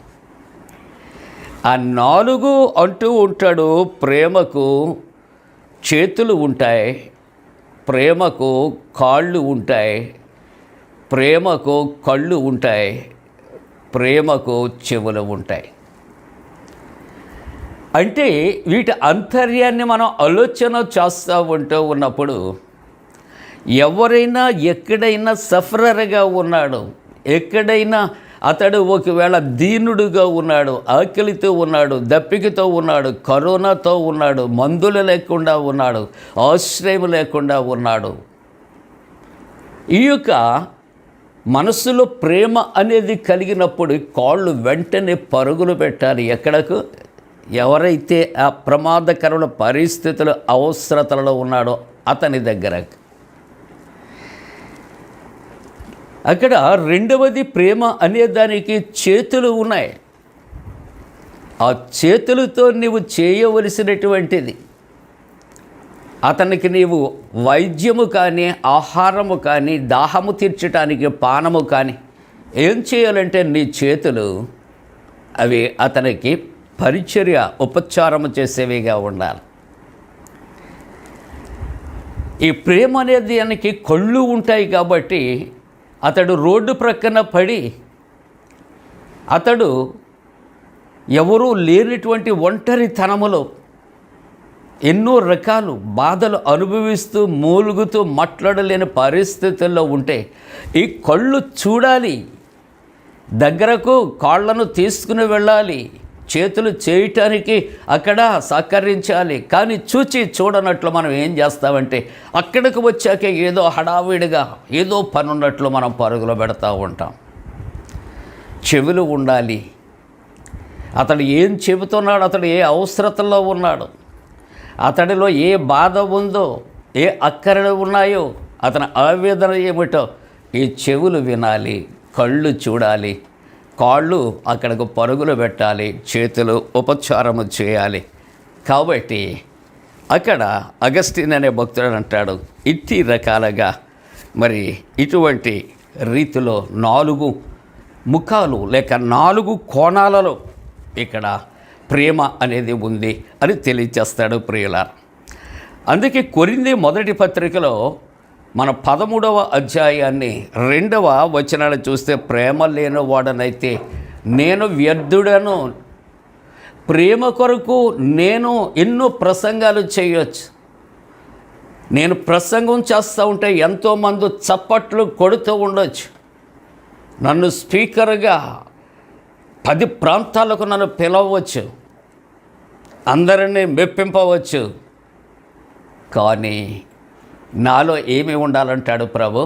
ఆ 4 అంటూ ఉంటాడు. ప్రేమకు చేతులు ఉంటాయి, ప్రేమకు కాళ్ళు ఉంటాయి, ప్రేమకు కళ్ళు ఉంటాయి, ప్రేమకు చెవులు ఉంటాయి. అంటే వీటి అంతర్యాన్ని మనం ఆలోచన చేస్తూ ఉంటూ ఉన్నప్పుడు ఎవరైనా ఎక్కడైనా సఫరర్గా ఉన్నాడు, ఎక్కడైనా అతడు ఒకవేళ దీనుడుగా ఉన్నాడు, ఆకలితో ఉన్నాడు, దప్పికతో ఉన్నాడు, కరోనాతో ఉన్నాడు, మందులు లేకుండా ఉన్నాడు, ఆశ్రయం లేకుండా ఉన్నాడు, ఈ యొక్క మనసులో ప్రేమ అనేది కలిగినప్పుడు కాళ్ళు వెంటనే పరుగులు పెట్టాలి. ఎక్కడకు? ఎవరైతే ఆ ప్రమాదకరమైన పరిస్థితులు, అవసరతలలో ఉన్నాడో అతని దగ్గర. అక్కడ రెండవది ప్రేమ అనేదానికి చేతులు ఉన్నాయి. ఆ చేతులతో నీవు చేయవలసినటువంటిది, అతనికి నీవు వైద్యము కానీ, ఆహారము కానీ, దాహము తీర్చడానికి పానము కానీ ఏం చేయాలంటే నీ చేతులు అవి అతనికి పరిచర్య ఉపచారం చేసేవిగా ఉండాలి. ఈ ప్రేమ అనేది దానికి కళ్ళు ఉంటాయి కాబట్టి అతడు రోడ్డు ప్రక్కన పడి అతడు ఎవరూ లేనటువంటి ఒంటరితనములో ఎన్నో రకాలు బాధలు అనుభవిస్తూ మూలుగుతూ మాట్లాడలేని పరిస్థితుల్లో ఉంటే ఈ కళ్ళు చూడాలి, దగ్గరకు కాళ్ళను తీసుకుని వెళ్ళాలి, చేతులు చేయటానికి అక్కడ సహకరించాలి. కానీ చూడనట్లు మనం ఏం చేస్తామంటే అక్కడికి వచ్చాక ఏదో హడావిడిగా ఏదో పని ఉన్నట్లు మనం పరుగులు పెడతా ఉంటాం. చెవులు ఉండాలి. అతడు ఏం చెబుతున్నాడు, అతడు ఏ అవసరతలో ఉన్నాడు, అతడిలో ఏ బాధ ఉందో, ఏ అక్కరలు ఉన్నాయో, అతని ఆవేదన ఏమిటో ఈ చెవులు వినాలి, కళ్ళు చూడాలి, కాళ్ళు అక్కడికి పరుగులు పెట్టాలి, చేతులు ఉపచారము చేయాలి. కాబట్టి అక్కడ అగస్టిన్ అనే భక్తుడు అంటాడు, ఇట్టి రకాలుగా మరి ఇటువంటి రీతిలో 4 ముఖాలు లేక 4 కోణాలలో ఇక్కడ ప్రేమ అనేది ఉంది అని తెలియచేస్తాడు ప్రియులారా. అందుకే కొరింథీ మొదటి పత్రికలో మన 13వ అధ్యాయాన్ని 2వ వచనాన్ని చూస్తే, ప్రేమ లేనివాడనైతే నేను వ్యర్థుడను, ప్రేమ కొరకు నేను ఎన్నో ప్రసంగాలు చేయొచ్చు, నేను ప్రసంగం చేస్తూ ఉంటే ఎంతోమంది చప్పట్లు కొడుతూ ఉండొచ్చు, నన్ను స్పీకర్గా 10 ప్రాంతాలకు నన్ను పిలవచ్చు, అందరినీ మెప్పింపవచ్చు, కానీ నాలో ఏమి ఉండాలంటాడు ప్రభు,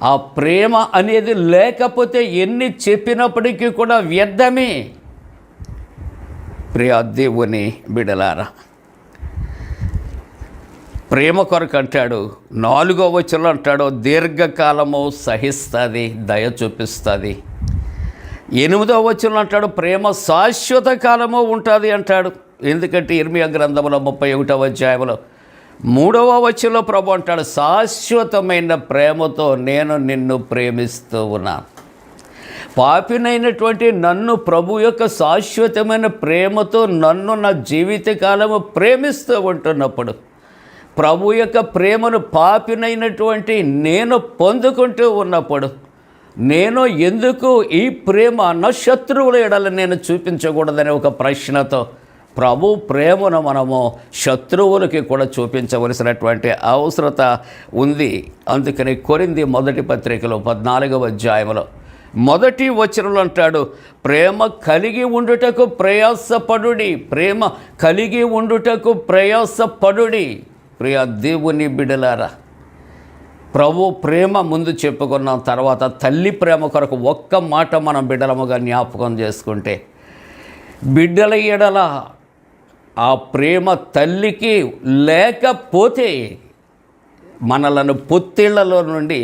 ఆ ప్రేమ అనేది లేకపోతే ఎన్ని చెప్పినప్పటికీ కూడా వ్యర్థమే. ప్రియ దేవుని బిడలారా, ప్రేమ కొరకు అంటాడు 4వ వచనంలో అంటాడు, దీర్ఘకాలము సహిస్తుంది, దయ చూపిస్తుంది. 8వ వచనంలో అంటాడు, ప్రేమ శాశ్వత కాలము ఉంటుంది అంటాడు. ఎందుకంటే ఇర్మియా గ్రంథంలో 31వ అధ్యాయంలో 3వ వచనంలో ప్రభు అంటాడు, శాశ్వతమైన ప్రేమతో నేను నిన్ను ప్రేమిస్తూ ఉన్నాను. పాపినైనటువంటి నన్ను ప్రభు యొక్క శాశ్వతమైన ప్రేమతో నన్ను నా జీవితకాలము ప్రేమిస్తూ ఉంటున్నప్పుడు, ప్రభు యొక్క ప్రేమను పాపినైనటువంటి నేను పొందుకుంటూ ఉన్నప్పుడు, నేను ఎందుకు ఈ ప్రేమ నా శత్రువుల ఎడల నేను చూపించకూడదనే ఒక ప్రశ్నతో ప్రభు ప్రేమను మనము శత్రువులకి కూడా చూపించవలసినటువంటి అవసరత ఉంది. అందుకని కొరింథీ మొదటి పత్రికలో 14వ అధ్యాయంలో 1వ వచనంలో అంటాడు, ప్రేమ కలిగి ఉండుటకు ప్రయాసపడుడి, ప్రేమ కలిగి ఉండుటకు ప్రయాసపడుడి. ప్రియ దేవుని బిడ్డలారా, ప్రభు ప్రేమ ముందు చెప్పుకున్నాం, తర్వాత తల్లి ప్రేమ కొరకు ఒక్క మాట మనం బిడ్డలముగా జ్ఞాపకం చేసుకుంటే, బిడ్డల ఎడల ఆ ప్రేమ తల్లికి లేకపోతే మనలను పొత్తిళ్లలో నుండి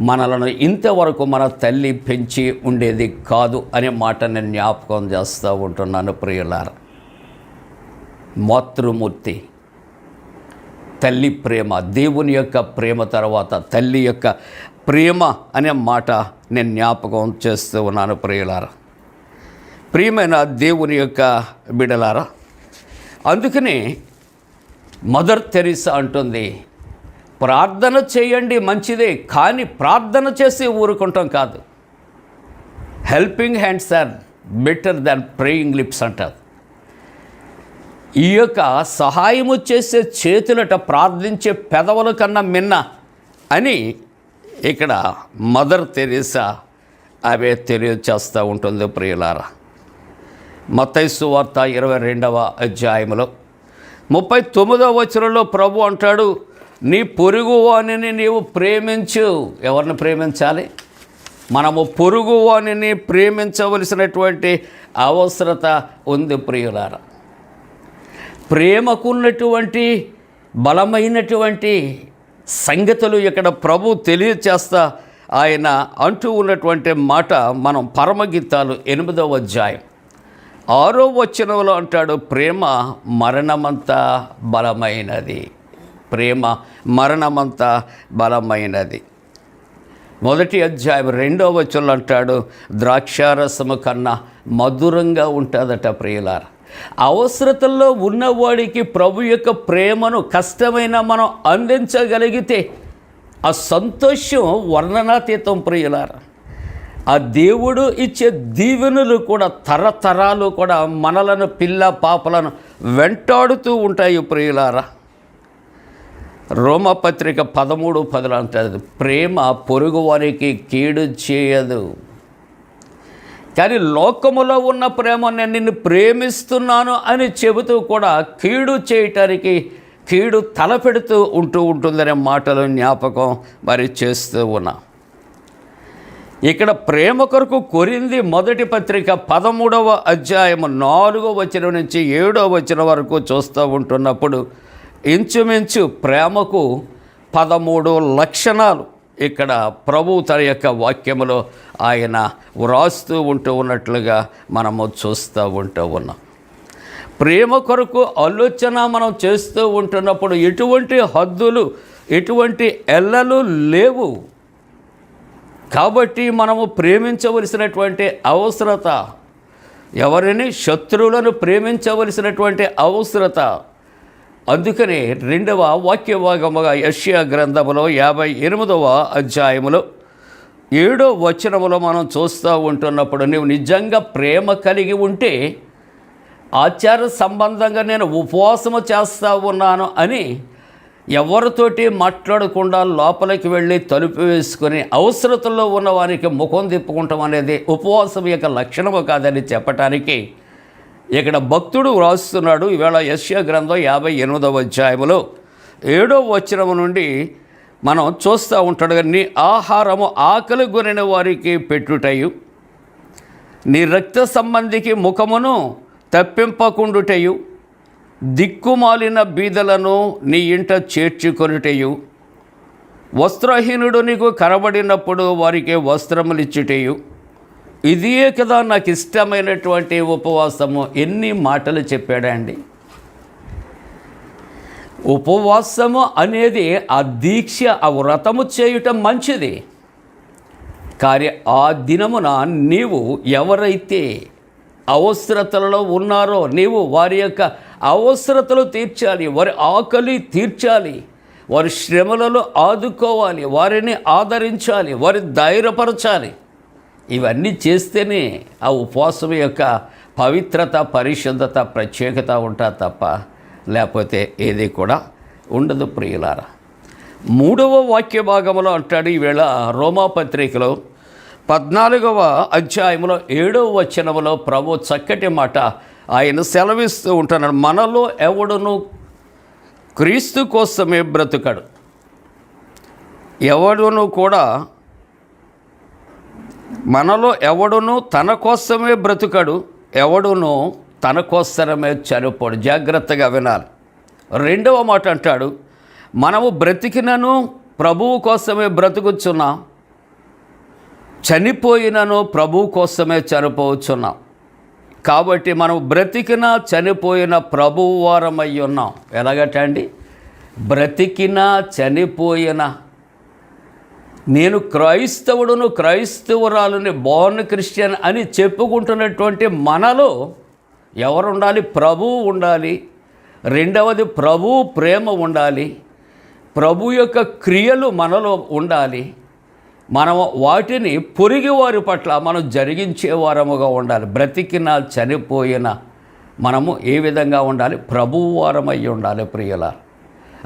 మనలను ఇంతవరకు మన తల్లి పెంచి ఉండేది కాదు అనే మాట నేను జ్ఞాపకం చేస్తూ ఉంటున్నాను ప్రియులారా. మాతృమూర్తి, తల్లి ప్రేమ, దేవుని యొక్క ప్రేమ తర్వాత తల్లి యొక్క ప్రేమ అనే మాట నేను జ్ఞాపకం చేస్తూ ఉన్నాను ప్రియులారా. ప్రియమైన దేవుని యొక్క బిడ్డలారా, అందుకని మదర్ తెరీసా అంటుంది, ప్రార్థన చేయండి మంచిదే, కానీ ప్రార్థన చేసి ఊరుకుంటాం కాదు. Helping hands are better than praying lips అంటారు. ఈ యొక్క సహాయము చేసే చేతులట ప్రార్థించే పెదవుల కన్నా మిన్న అని ఇక్కడ మదర్ తెరీసా అవే తెలియచేస్తూ ఉంటుంది ప్రియులారా. మత్తయి సువార్త 22వ అధ్యాయంలో 39వ వచనంలో ప్రభు అంటాడు, నీ పొరుగువానిని నీవు ప్రేమించు. ఎవరిని ప్రేమించాలి? మనము పొరుగువానిని ప్రేమించవలసినటువంటి అవసరత ఉంది ప్రియులారా. ప్రేమకున్నటువంటి బలమైనటువంటి సంగతులు ఇక్కడ ప్రభు తెలియచేస్తా ఆయన అంటూ ఉన్నటువంటి మాట మనం పరమగీతాలు 8వ అధ్యాయం 6వ వచనంలో అంటాడు, ప్రేమ మరణమంతా బలమైనది. ప్రేమ మరణమంతా బలమైనది. మొదటి అధ్యాయం 2వ వచనంలో అంటాడు, ద్రాక్షారసము కన్నా మధురంగా ఉంటుందట ప్రియులారా. అవసరతల్లో ఉన్నవాడికి ప్రభు యొక్క ప్రేమను కష్టమైన మనం అందించగలిగితే ఆ సంతోషం వర్ణనాతీతం ప్రియులారా. ఆ దేవుడు ఇచ్చే దీవెనలు కూడా తరతరాలు కూడా మనలను పిల్ల పాపలను వెంటాడుతూ ఉంటాయి ప్రియులారా. రోమపత్రిక 13:10 అంటుంది, ప్రేమ పొరుగువారికి కీడు చేయదు. కానీ లోకములో ఉన్న ప్రేమ నేను నిన్ను ప్రేమిస్తున్నాను అని చెబుతూ కూడా కీడు చేయటానికి కీడు తలపెడుతూ ఉంటుందనే మాటలు జ్ఞాపకం మరి చేస్తూ ఉన్నా. ఇక్కడ ప్రేమ కొరకు కొరింథీ మొదటి పత్రిక 13వ అధ్యాయం 4వ వచనం నుంచి 7వ వచనం వరకు చూస్తూ ఉంటున్నప్పుడు ఇంచుమించు ప్రేమకు 13 లక్షణాలు ఇక్కడ ప్రభు తన యొక్క వాక్యములో ఆయన వ్రాస్తూ ఉన్నట్లుగా మనము చూస్తూ ఉన్నాం. ప్రేమ కొరకు ఆలోచన మనం చేస్తూ ఉంటున్నప్పుడు ఎటువంటి హద్దులు ఎటువంటి ఎల్లలు లేవు. కాబట్టి మనము ప్రేమించవలసినటువంటి అవసరత, ఎవరిని శత్రువులను ప్రేమించవలసినటువంటి అవసరత. అందుకనే 2వ వాక్య భాగముగా యెషయా గ్రంథములో 58వ అధ్యాయములో 7వ వచనములో మనం చూస్తూ ఉంటున్నప్పుడు, నీవు నిజంగా ప్రేమ కలిగి ఉంటే ఆచార సంబంధంగా నేను ఉపవాసము చేస్తూ ఉన్నాను అని ఎవరితోటి మాట్లాడకుండా లోపలికి వెళ్ళి తలుపు వేసుకొని అవసరతల్లో ఉన్న వారికి ముఖం తిప్పుకుంటాం అనేది ఉపవాసం యొక్క లక్షణము కాదని చెప్పటానికి ఇక్కడ భక్తుడు వ్రాస్తున్నాడు. ఈవేళ యెషయా గ్రంథం 58వ అధ్యాయములో 7వ వచనము నుండి మనం చూస్తూ ఉంటాడు, నీ ఆహారము ఆకలి కొనిన వారికి పెట్టుటయు, నీ రక్త సంబంధికి ముఖమును తప్పింపకుండుటయు, దిక్కుమాలిన బీదలను నీ ఇంట చేర్చుకొనుటయు, వస్త్రహీనుడు నీకు కనబడినప్పుడు వారికి వస్త్రములిచ్చుటయు, ఇదే కదా నాకు ఇష్టమైనటువంటి ఉపవాసము. ఎన్ని మాటలు చెప్పాడండి. ఉపవాసము అనేది ఆ దీక్ష, ఆ వ్రతము చేయటం మంచిది. కానీ ఆ దినమున నీవు ఎవరైతే అవసరతలలో ఉన్నారో నీవు వారి యొక్క అవసరతలు తీర్చాలి, వారి ఆకలి తీర్చాలి, వారి శ్రమలలో ఆదుకోవాలి, వారిని ఆదరించాలి, వారి ధైర్యపరచాలి. ఇవన్నీ చేస్తేనే ఆ ఉపవాసం యొక్క పవిత్రత, పరిశుద్ధత, ప్రత్యేకత ఉంటా తప్ప లేకపోతే ఏది కూడా ఉండదు ప్రియులారా. 3వ వాక్య భాగంలో అంటాడు ఈవేళ రోమాపత్రికలో 14వ అధ్యాయంలో 7వ వచనములో ప్రభు చక్కటి మాట ఆయన సెలవిస్తూ ఉంటున్నాడు, మనలో ఎవడును క్రీస్తు కోసమే బ్రతుకడు, ఎవడును కూడా మనలో ఎవడును తన కోసమే బ్రతుకడు, ఎవడును తన కోసమే చనిపోడు. జాగ్రత్తగా వినాలి. 2వ మాట అంటాడు, మనము బ్రతికినను ప్రభువు కోసమే బ్రతుకుచున్నాం, చనిపోయినను ప్రభువు కోసమే చనిపోవచ్చున్నాం. కాబట్టి మనం బ్రతికినా చనిపోయిన ప్రభువు వారమై ఉన్నాం. ఎలాగటండి? బ్రతికినా చనిపోయినా, నేను క్రైస్తవుడును క్రైస్తవురాలుని బోర్న్ క్రిస్టియన్ అని చెప్పుకుంటున్నటువంటి మనలో ఎవరు ఉండాలి? ప్రభువు ఉండాలి. రెండవది ప్రభువు ప్రేమ ఉండాలి, ప్రభు యొక్క క్రియలు మనలో ఉండాలి. మనం వాటిని పొరుగు వారి పట్ల మనం జరిగించేవారముగా ఉండాలి. బ్రతికిన చనిపోయిన మనము ఏ విధంగా ఉండాలి? ప్రభువు వారమై ఉండాలి ప్రియులారా.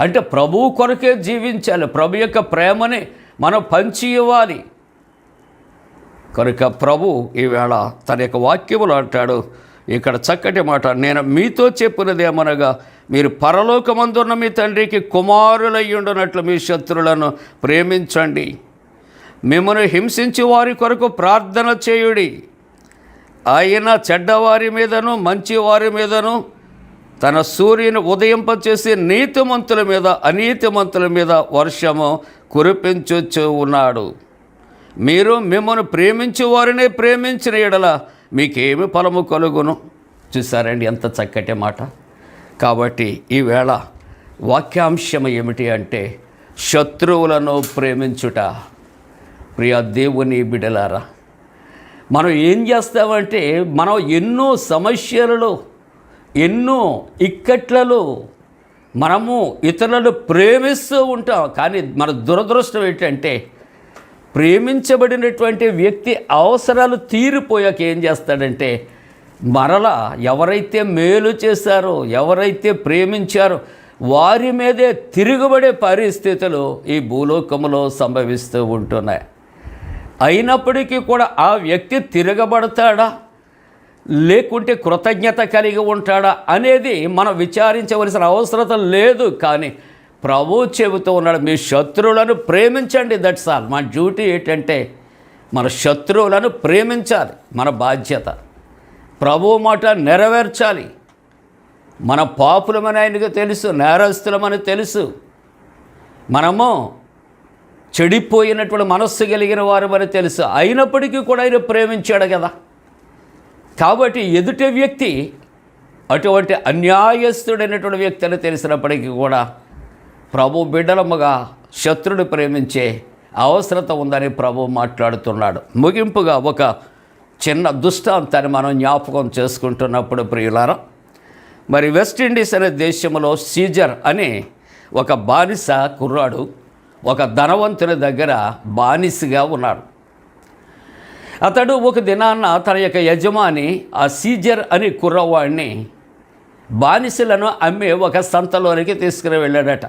అంటే ప్రభువు కొరకే జీవించాలి, ప్రభు యొక్క ప్రేమని మనం పంచి ఇవ్వాలి. కనుక ప్రభు ఈవేళ తన యొక్క వాక్యములు అంటాడు ఇక్కడ చక్కటి మాట, నేను మీతో చెప్పినదేమనగా మీరు పరలోకమందున్న మీ తండ్రికి కుమారులయ్యుండునట్లు మీ శత్రులను ప్రేమించండి, మిమ్మల్ని హింసించి వారి కొరకు ప్రార్థన చేయుడి, ఆయన చెడ్డవారి మీదను మంచివారి మీదను తన సూర్యుని ఉదయింపచేసి నీతిమంతుల మీద అనీతిమంతుల మీద వర్షము కురిపించుచు ఉన్నాడు. మీరు మిమ్మల్ని ప్రేమించే వారినే ప్రేమించిన ఎడల మీకేమి ఫలము కలుగును? చూసారండి ఎంత చక్కటి మాట. కాబట్టి ఈవేళ వాక్యాంశం ఏమిటి అంటే శత్రువులను ప్రేమించుట. ప్రియ దేవుని బిడ్డలారా, మనం ఏం చేస్తామంటే మనం ఎన్నో సమస్యలలో, ఎన్నో ఇక్కట్లలో మనము ఇతరులను ప్రేమిస్తూ ఉంటాం. కానీ మన దురదృష్టం ఏంటంటే ప్రేమించబడినటువంటి వ్యక్తి అవసరాలు తీరిపోయాక ఏం చేస్తాడంటే మరలా ఎవరైతే మేలు చేశారో, ఎవరైతే ప్రేమించారో వారి మీదే తిరుగుబడే పరిస్థితులు ఈ భూలోకములో సంభవిస్తూ ఉంటున్నాయి. అయినప్పటికీ కూడా ఆ వ్యక్తి తిరగబడతాడా లేకుంటే కృతజ్ఞత కలిగి ఉంటాడా అనేది మనం విచారించవలసిన అవసరం లేదు. కానీ ప్రభువు చెబుతూ ఉన్నాడు, మీ శత్రువులను ప్రేమించండి. That's all. మన డ్యూటీ ఏంటంటే మన శత్రువులను ప్రేమించాలి, మన బాధ్యత. ప్రభువు మాట నెరవేర్చాలి. మన పాపులమని ఆయనకు తెలుసు, నేరస్తులమని తెలుసు, మనము చెడిపోయినటువంటి మనస్సు కలిగిన వారమని తెలుసు. అయినప్పటికీ కూడా ఆయన ప్రేమించాడు కదా. కాబట్టి ఎదుటి వ్యక్తి అటువంటి అన్యాయస్తుడైనటువంటి వ్యక్తి అని తెలిసినప్పటికీ కూడా ప్రభు బిడ్డలముగా శత్రుడు ప్రేమించే అవసరత ఉందని ప్రభు మాట్లాడుతున్నాడు. ముగింపుగా ఒక చిన్న దృష్టాంతాన్ని మనం జ్ఞాపకం చేసుకుంటున్నప్పుడు ప్రియులారా, మరి వెస్టిండీస్ అనే దేశంలో సీజర్ అనే ఒక బానిస కుర్రాడు ఒక ధనవంతుని దగ్గర బానిసగా ఉన్నాడు. అతడు ఒక దినాన్న తన యొక్క యజమాని ఆ సీజర్ అని కుర్రవాడిని బానిసలను అమ్మే ఒక సంతలోనికి తీసుకుని వెళ్ళాడట.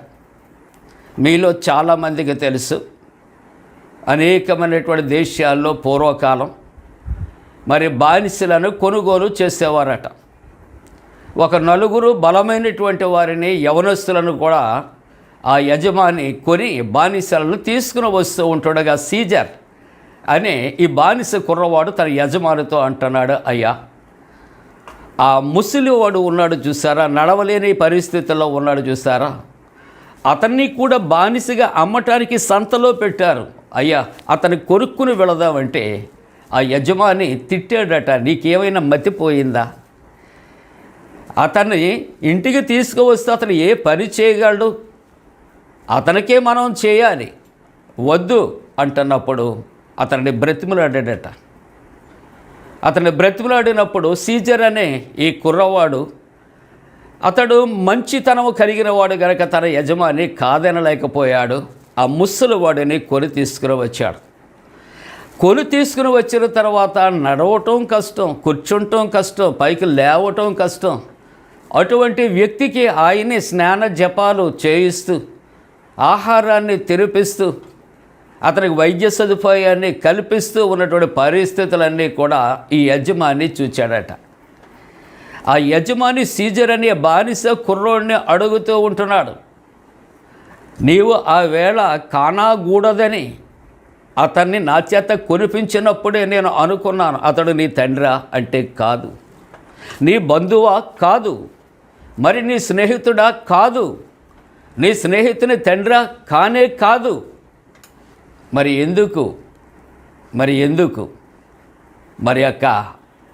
మీలో చాలామందికి తెలుసు, అనేకమైనటువంటి దేశాల్లో పూర్వకాలం మరి బానిసలను కొనుగోలు చేసేవారట. ఒక నలుగురు బలమైనటువంటి వారిని, యవనస్తులను కూడా ఆ యజమాని కొని బానిసలను తీసుకుని వస్తూ ఉంటుండగా సీజర్ అనే ఈ బానిస కుర్రవాడు తన యజమానితో అంటున్నాడు, అయ్యా, ఆ ముసలివాడు ఉన్నాడు చూసారా, నడవలేని పరిస్థితుల్లో ఉన్నాడు చూసారా, అతన్ని కూడా బానిసగా అమ్మటానికి సంతలో పెట్టారు. అయ్యా, అతన్ని కొనుక్కుని వెళదామంటే ఆ యజమాని తిట్టాడట, నీకేమైనా మతిపోయిందా? అతన్ని ఇంటికి తీసుకువస్తే అతను ఏ పని చేయగలడు? అతనికే మనం చేయాలి, వద్దు అంటున్నప్పుడు అతన్ని బ్రతిమలాడాడట. అతన్ని బ్రతిమలాడినప్పుడు సీజర్ అనే ఈ కుర్రవాడు, అతడు మంచితనము కలిగిన వాడు గనక తన యజమాని కాదనలేకపోయాడు. ఆ ముసలివాడిని కొని తీసుకుని వచ్చాడు. కొని తీసుకుని వచ్చిన తర్వాత నడవటం కష్టం, కూర్చుంటం కష్టం, పైకి లేవటం కష్టం. అటువంటి వ్యక్తికి ఆయన్ని స్నాన జపాలు చేయిస్తూ, ఆహారాన్ని తినిపిస్తూ, అతనికి వైద్య సదుపాయాన్ని కల్పిస్తూ ఉన్నటువంటి పరిస్థితులన్నీ కూడా ఈ యజమాని చూచాడట. ఆ యజమాని సీజర్ అనే బానిస కుర్రోడిని అడుగుతూ ఉంటున్నాడు, నీవు ఆ వేళ కానాగూడదని అతన్ని నా చేత కొనిపించినప్పుడే నేను అనుకున్నాను, అతడు నీ తండ్రా అంటే కాదు, నీ బంధువా కాదు, మరి నీ స్నేహితుడా కాదు, నీ స్నేహితుని తండ్రా కానే కాదు. మరి ఎందుకు మరి అక్క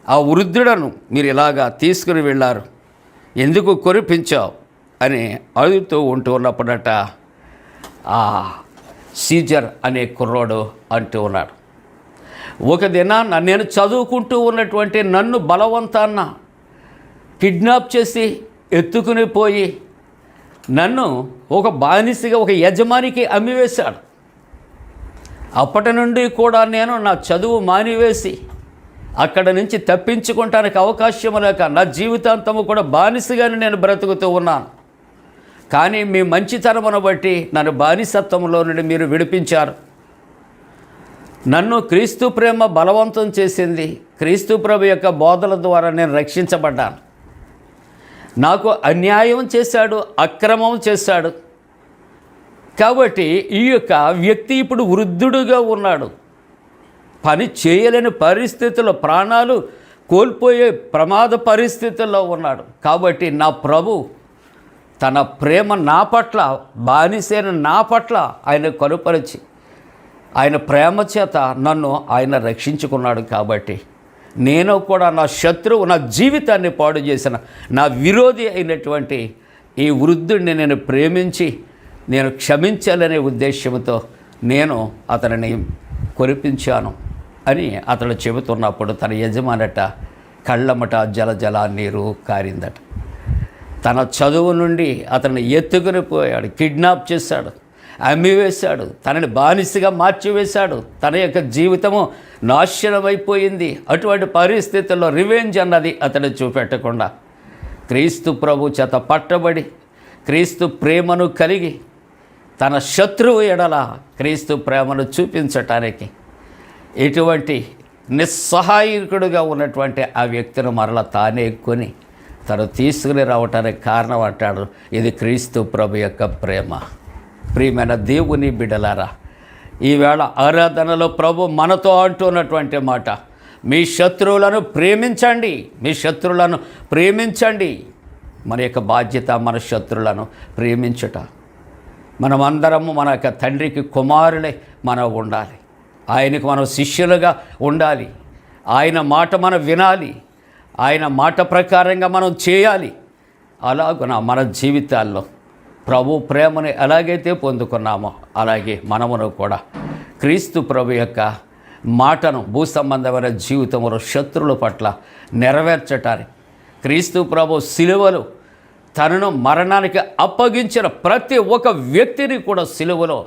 ఆ వృద్ధుడను మీరు ఇలాగా తీసుకుని వెళ్ళారు, ఎందుకు కొనిపించావు అని అడుగుతూ ఉన్నప్పుడట ఆ సీజర్ అనే కుర్రోడు అంటూ ఉన్నాడు, ఒక దినాన్న నేను చదువుకుంటూ ఉన్నటువంటి నన్ను బలవంతాన్న కిడ్నాప్ చేసి ఎత్తుకుని పోయి నన్ను ఒక బానిసగా ఒక యజమానికి అమ్మివేశాడు. అప్పటి నుండి కూడా నేను నా చదువు మానివేసి అక్కడ నుంచి తప్పించుకోవటానికి అవకాశం లేక నా జీవితాంతము కూడా బానిసగానే నేను బ్రతుకుతూ ఉన్నాను. కానీ మీ మంచితనమును బట్టి నన్ను బానిసత్వంలో నుండి మీరు విడిపించారు. నన్ను క్రీస్తు ప్రేమ బలవంతం చేసింది. క్రీస్తు ప్రభు యొక్క బోధల ద్వారా నేను రక్షించబడ్డాను. నాకు అన్యాయం చేశాడు, అక్రమం చేశాడు. కాబట్టి ఈ యొక్క వ్యక్తి ఇప్పుడు వృద్ధుడుగా ఉన్నాడు, పని చేయలేని పరిస్థితుల్లో, ప్రాణాలు కోల్పోయే ప్రమాద పరిస్థితుల్లో ఉన్నాడు. కాబట్టి నా ప్రభు తన ప్రేమ నా పట్ల, బానిసైన నా పట్ల ఆయన కనుపరిచి ఆయన ప్రేమ చేత నన్ను ఆయన రక్షించుకున్నాడు. కాబట్టి నేను కూడా నా శత్రువు, నా జీవితాన్ని పాడు చేసిన నా విరోధి అయినటువంటి ఈ వృద్ధుడిని నేను ప్రేమించి నేను క్షమించాలనే ఉద్దేశంతో నేను అతనిని కురిపించాను అని అతడు చెబుతున్నప్పుడు తన యజమానట కళ్ళమట జల నీరు కారిందట. తన చదువు నుండి అతన్ని ఎత్తుకుని పోయాడు, కిడ్నాప్ చేశాడు, అమ్మివేశాడు, తనని బానిసగా మార్చివేశాడు. తన యొక్క జీవితము నాశనమైపోయింది. అటువంటి పరిస్థితుల్లో రివెంజ్ అన్నది అతడు చూపెట్టకుండా క్రీస్తు ప్రభు చేత పట్టబడి క్రీస్తు ప్రేమను కలిగి తన శత్రువు ఎడల క్రీస్తు ప్రేమను చూపించటానికి ఎటువంటి నిస్సహాయకుడుగా ఉన్నటువంటి ఆ వ్యక్తిని మరలా తానే కొని తను తీసుకుని రావటానికి కారణం అంటాడు, ఇది క్రీస్తు ప్రభు యొక్క ప్రేమ. ప్రియమైన దేవుని బిడ్డలారా, ఈవేళ ఆరాధనలో ప్రభు మనతో అంటున్నటువంటి మాట, మీ శత్రువులను ప్రేమించండి, మీ శత్రువులను ప్రేమించండి. మన యొక్క బాధ్యత మన శత్రువులను ప్రేమించుట. మనమందరము మన యొక్క తండ్రికి కుమారులే మనం ఉండాలి. ఆయనకు మనం శిష్యులుగా ఉండాలి. ఆయన మాట మనం వినాలి. ఆయన మాట ప్రకారంగా మనం చేయాలి. అలాగున మన జీవితాల్లో ప్రభు ప్రేమను ఎలాగైతే పొందుకున్నామో అలాగే మనమును కూడా క్రీస్తు ప్రభు యొక్క మాటను భూసంబంధమైన జీవితంలో శత్రువుల పట్ల నెరవేర్చటానికి క్రీస్తు ప్రభు సిలువలో తనను మరణానికి అప్పగించిన ప్రతి ఒక్క వ్యక్తిని కూడా సిలువలో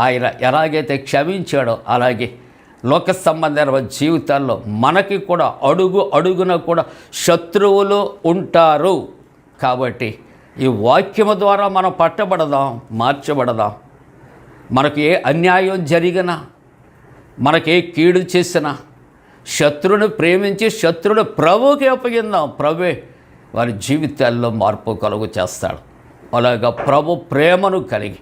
ఆయన ఎలాగైతే క్షమించాడో అలాగే లోక సంబంధమైన జీవితాల్లో మనకి కూడా అడుగు అడుగున కూడా శత్రువులు ఉంటారు. కాబట్టి ఈ వాక్యము ద్వారా మనం పట్టబడదాం, మార్చబడదాం. మనకు ఏ అన్యాయం జరిగినా, మనకే కీడు చేసినా శత్రువుని ప్రేమించి శత్రువుని ప్రభువుకి అప్పగిందాం. ప్రభువే వారి జీవితాల్లో మార్పు కలుగు చేస్తాడు. అలాగా ప్రభు ప్రేమను కలిగి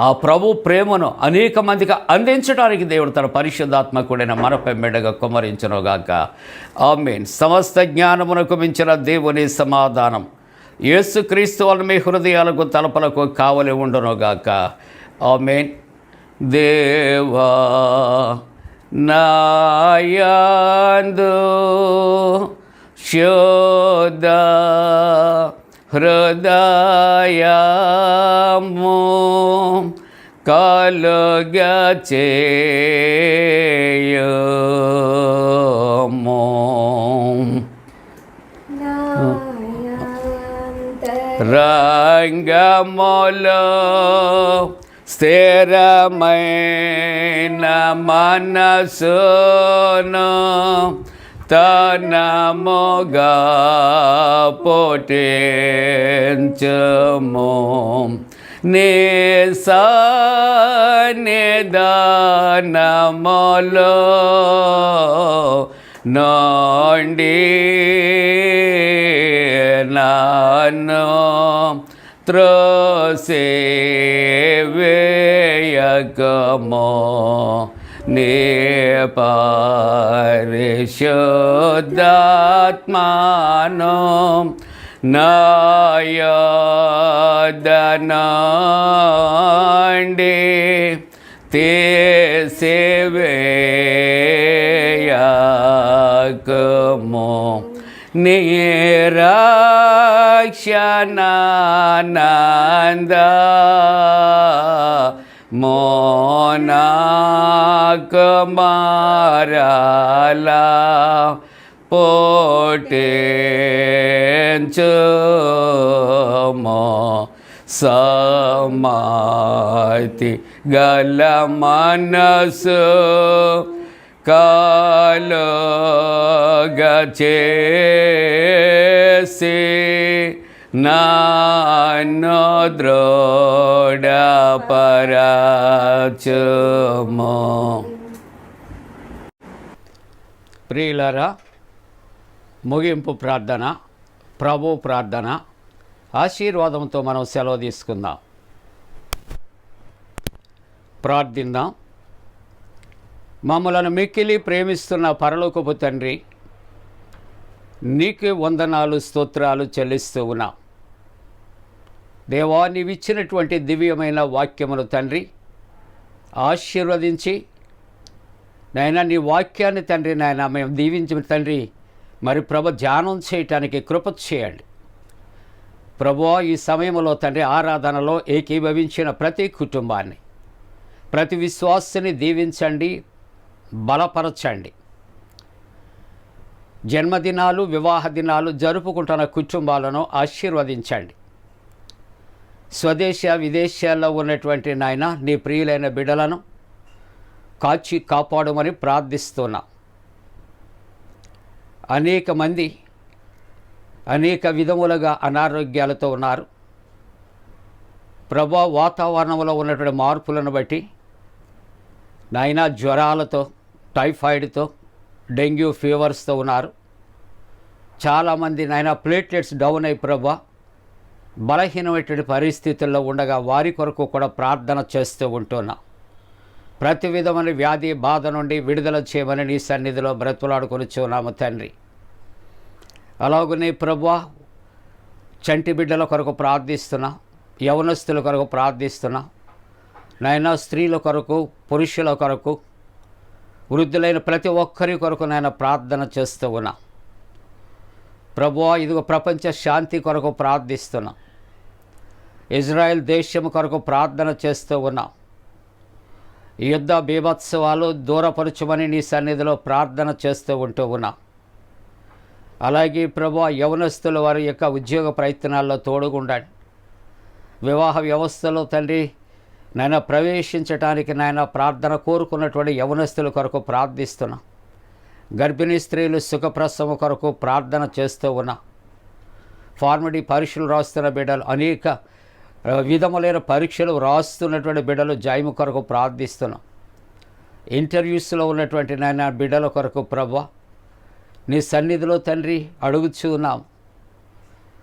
ఆ ప్రభు ప్రేమను అనేక మందికి అందించడానికి దేవుడు తన పరిశుద్ధాత్మకుడైన మనపై మెడగా కుమ్మరించునుగాక. ఆమేన్. సమస్త జ్ఞానమునకు మించిన దేవుని సమాధానం యేసుక్రీస్తు వలన మీ హృదయాలకు తలపలకు కావలి ఉండునుగాక. ఆమేన్. దేవా నాయందు శోధ హృదయము కలుగ చేయము. రంగములో స్థిరమైన మనసును తనముగా పుట్టించుము. నీ సన్నిధానములో నుండి నన్ను త్రోసివేయకము. నీ పరిశుద్ధాత్మను నా యొద్ద నుండి తీసివేయకము. నీ రక్షణానంద మోనాకు మారలా పుట్టించుము. సమాధి గల మనసు కలుగ చేసి నన్ను దృఢపరచుము. ప్రియులారా, ముగింపు ప్రార్థన, ప్రభు ప్రార్థన, ఆశీర్వాదంతో మనం సెలవు తీసుకుందాం. ప్రార్థిద్దాం. మమ్మలను మిక్కిలి ప్రేమిస్తున్న పరలోకపు తండ్రి, నీకు వందనాలు స్తోత్రాలు చెల్లిస్తూ ఉన్నాం. దేవా, నీవిచ్చినటువంటి దివ్యమైన వాక్యమును తండ్రి ఆశీర్వదించి నాయన నీ వాక్యాన్ని తండ్రి నాయన మేము దీవించిన తండ్రి మరి ప్రభు ధ్యానం చేయటానికి కృప చేయండి. ప్రభువా, ఈ సమయంలో తండ్రి ఆరాధనలో ఏకీభవించిన ప్రతి కుటుంబాన్ని, ప్రతి విశ్వాసిని దీవించండి, బలపరచండి. జన్మదినాలు, వివాహ దినాలు జరుపుకుంటున్న కుటుంబాలను ఆశీర్వదించండి. స్వదేశ విదేశాల్లో ఉన్నటువంటి నాయన నీ ప్రియులైన బిడ్డలను కాచి కాపాడమని ప్రార్థిస్తున్నా. అనేక మంది అనేక విధములుగా అనారోగ్యాలతో ఉన్నారు. ప్రభా, వాతావరణంలో ఉన్నటువంటి మార్పులను బట్టి నాయన జ్వరాలతో, టైఫాయిడ్తో, డెంగ్యూ ఫీవర్స్తో ఉన్నారు. చాలామంది నాయన ప్లేట్లెట్స్ డౌన్ అయి ప్రభా బలహీనమైనటువంటి పరిస్థితుల్లో ఉండగా వారి కొరకు కూడా ప్రార్థన చేస్తూ ఉంటున్నా. ప్రతి విధమైన వ్యాధి బాధ నుండి విడుదల చేయమని నీ సన్నిధిలో బ్రతులాడుకొనిచున్నాము తండ్రి. అలాగనే ప్రభువా, చంటి బిడ్డల కొరకు ప్రార్థిస్తున్నా, యవనస్తుల కొరకు ప్రార్థిస్తున్నా నాయన, స్త్రీల కొరకు, పురుషుల కొరకు, వృద్ధులైన ప్రతి ఒక్కరి కొరకు నాయన ప్రార్థన చేస్తూ ఉన్నా. ప్రభువా, ఇదిగో ప్రపంచ శాంతి కొరకు ప్రార్థిస్తున్నా. ఇజ్రాయెల్ దేశం కొరకు ప్రార్థన చేస్తూ ఉన్నా. యుద్ధ బీభత్సవాలు దూరపరచమని నీ సన్నిధిలో ప్రార్థన చేస్తూ ఉన్నా. అలాగే ప్రభువా, యవనస్తుల వారి యొక్క ఉద్యోగ ప్రయత్నాల్లో తోడుగుండండి. వివాహ వ్యవస్థలో తండ్రి నాయన ప్రవేశించటానికి నాయన ప్రార్థన కోరుకున్నటువంటి యవనస్తుల కొరకు ప్రార్థిస్తున్నా. గర్భిణీ స్త్రీలు సుఖప్రసవం కొరకు ప్రార్థన చేస్తూ ఉన్నా. ఫార్మడీ పరీక్షలు రాస్తున్న బిడ్డలు, అనేక విధములైన పరీక్షలు రాస్తున్నటువంటి బిడ్డలు జాయిము కొరకు ప్రార్థిస్తున్నాం. ఇంటర్వ్యూస్లో ఉన్నటువంటి నాయన బిడ్డల కొరకు ప్రభువా నీ సన్నిధిలో తండ్రి అడుగుచూ ఉన్నాం.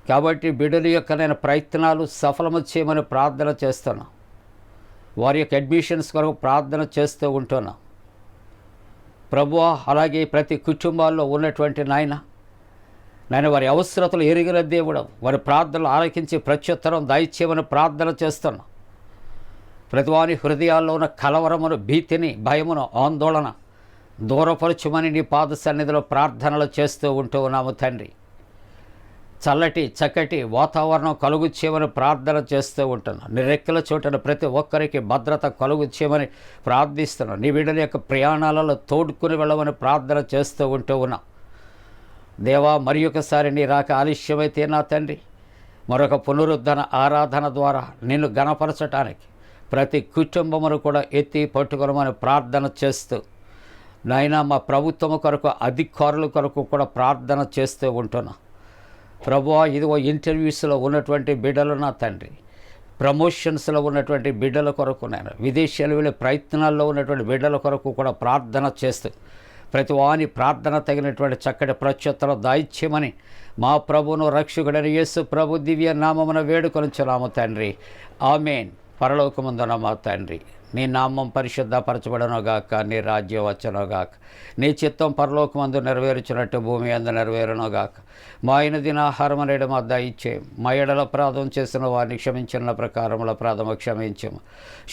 కాబట్టి బిడ్డల యొక్క నేను ప్రయత్నాలు సఫలము చేయమని ప్రార్థన చేస్తున్నాం. వారి యొక్క అడ్మిషన్స్ కొరకు ప్రార్థన చేస్తూ ఉంటున్నాం ప్రభువా. అలాగే ప్రతి కుటుంబాల్లో ఉన్నటువంటి నాయన వారి అవసరతలు ఎరిగిన దేవుడు, వారి ప్రార్థనలు ఆలకించి ప్రత్యుత్తరం దయచేయమని ప్రార్థన చేస్తున్నాం. ప్రతివాని హృదయాల్లో ఉన్న కలవరమును, భీతిని, భయమును, ఆందోళన దూరపరచుమని నీ పాద సన్నిధిలో ప్రార్థనలు చేస్తూ ఉన్నాము తండ్రి. చల్లటి చక్కటి వాతావరణం కలుగు చేయమని ప్రార్థన చేస్తూ ఉంటున్నాం. నీ రెక్కల చోటన ప్రతి ఒక్కరికి భద్రత కలుగు చేయమని ప్రార్థిస్తున్నాం. నీ బిడ్డల యొక్క ప్రయాణాలలో తోడుకుని వెళ్ళమని ప్రార్థన చేస్తూ ఉన్నాం. దేవా, మరి ఒకసారి నీ రాక ఆలస్యమైతే నా తండ్రి మరొక పునరుద్ధరణ ఆరాధన ద్వారా నిన్ను గణపరచటానికి ప్రతి కుటుంబమును కూడా ఎత్తి పట్టుకోమని ప్రార్థన చేస్తూ నాయనా, మా ప్రభుత్వము కొరకు, అధికారుల కొరకు కూడా ప్రార్థన చేస్తూ ఉంటున్నా ప్రభువా. ఇదిగో ఇంటర్వ్యూస్లో ఉన్నటువంటి బిడ్డలు నా తండ్రి, ప్రమోషన్స్లో ఉన్నటువంటి బిడ్డల కొరకు, నేను విదేశాలు వెళ్ళే ప్రయత్నాల్లో ఉన్నటువంటి బిడ్డల కొరకు కూడా ప్రార్థన చేస్తూ ప్రతి వాని ప్రార్థన తగినటువంటి చక్కటి ప్రత్యుత్తరం దాయిచ్యమని మా ప్రభువును రక్షకుడైన యేసు ప్రభు దివ్య నామమున వేడుకొనుచున్నాము తండ్రి. ఆమేన్. పరలోకమందున మా తండ్రి, నీ నామం పరిశుద్ధపరచబడనుగాక, నీ రాజ్యం వచ్చనుగాక, నీ చిత్తం పరలోకమందు నెరవేర్చినట్టు భూమి అందు నెరవేరునుగాక. మా దిన ఆహారం నేడు మా దయచేయం. మా ఎడల అపరాధం చేసిన వారిని క్షమించిన ప్రకారముల అపరాధము క్షమించము.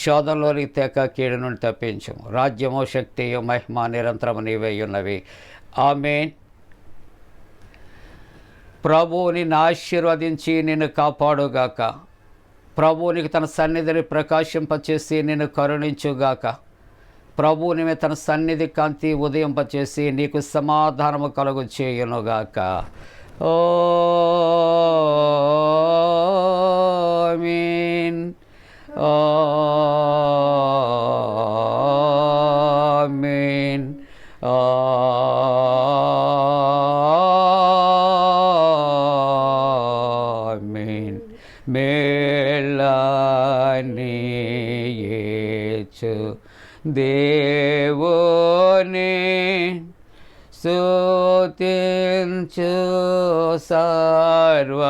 శోధంలోనికి తేక కీడు నుండి తప్పించము. రాజ్యము, శక్తియు, మహిమ నిరంతరము నీవే ఉన్నవి. ఆమేన్. ప్రభువు నిన్ను ఆశీర్వదించి నిన్ను కాపాడుగాక. ప్రభువునికి తన సన్నిధిని ప్రకాశింపచేసి నిన్ను కరుణించుగాక. ప్రభువుని తన సన్నిధి కాంతి ఉదయింపచేసి నీకు సమాధానము కలుగు చేయునుగాక. ఆమేన్. ఆమేన్. ఆమేన్. మేళనీయేచు దేవుని స్తుతించు సర్వ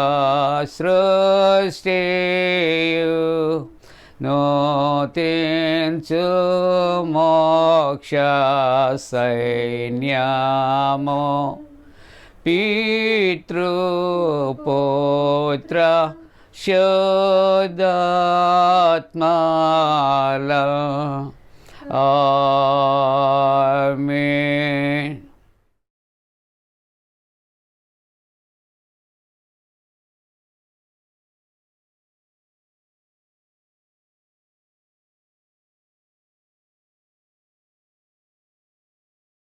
సృష్టియు నూతించు మోక్ష సైన్యము పితృపుత్ర శుద్ధాత్మల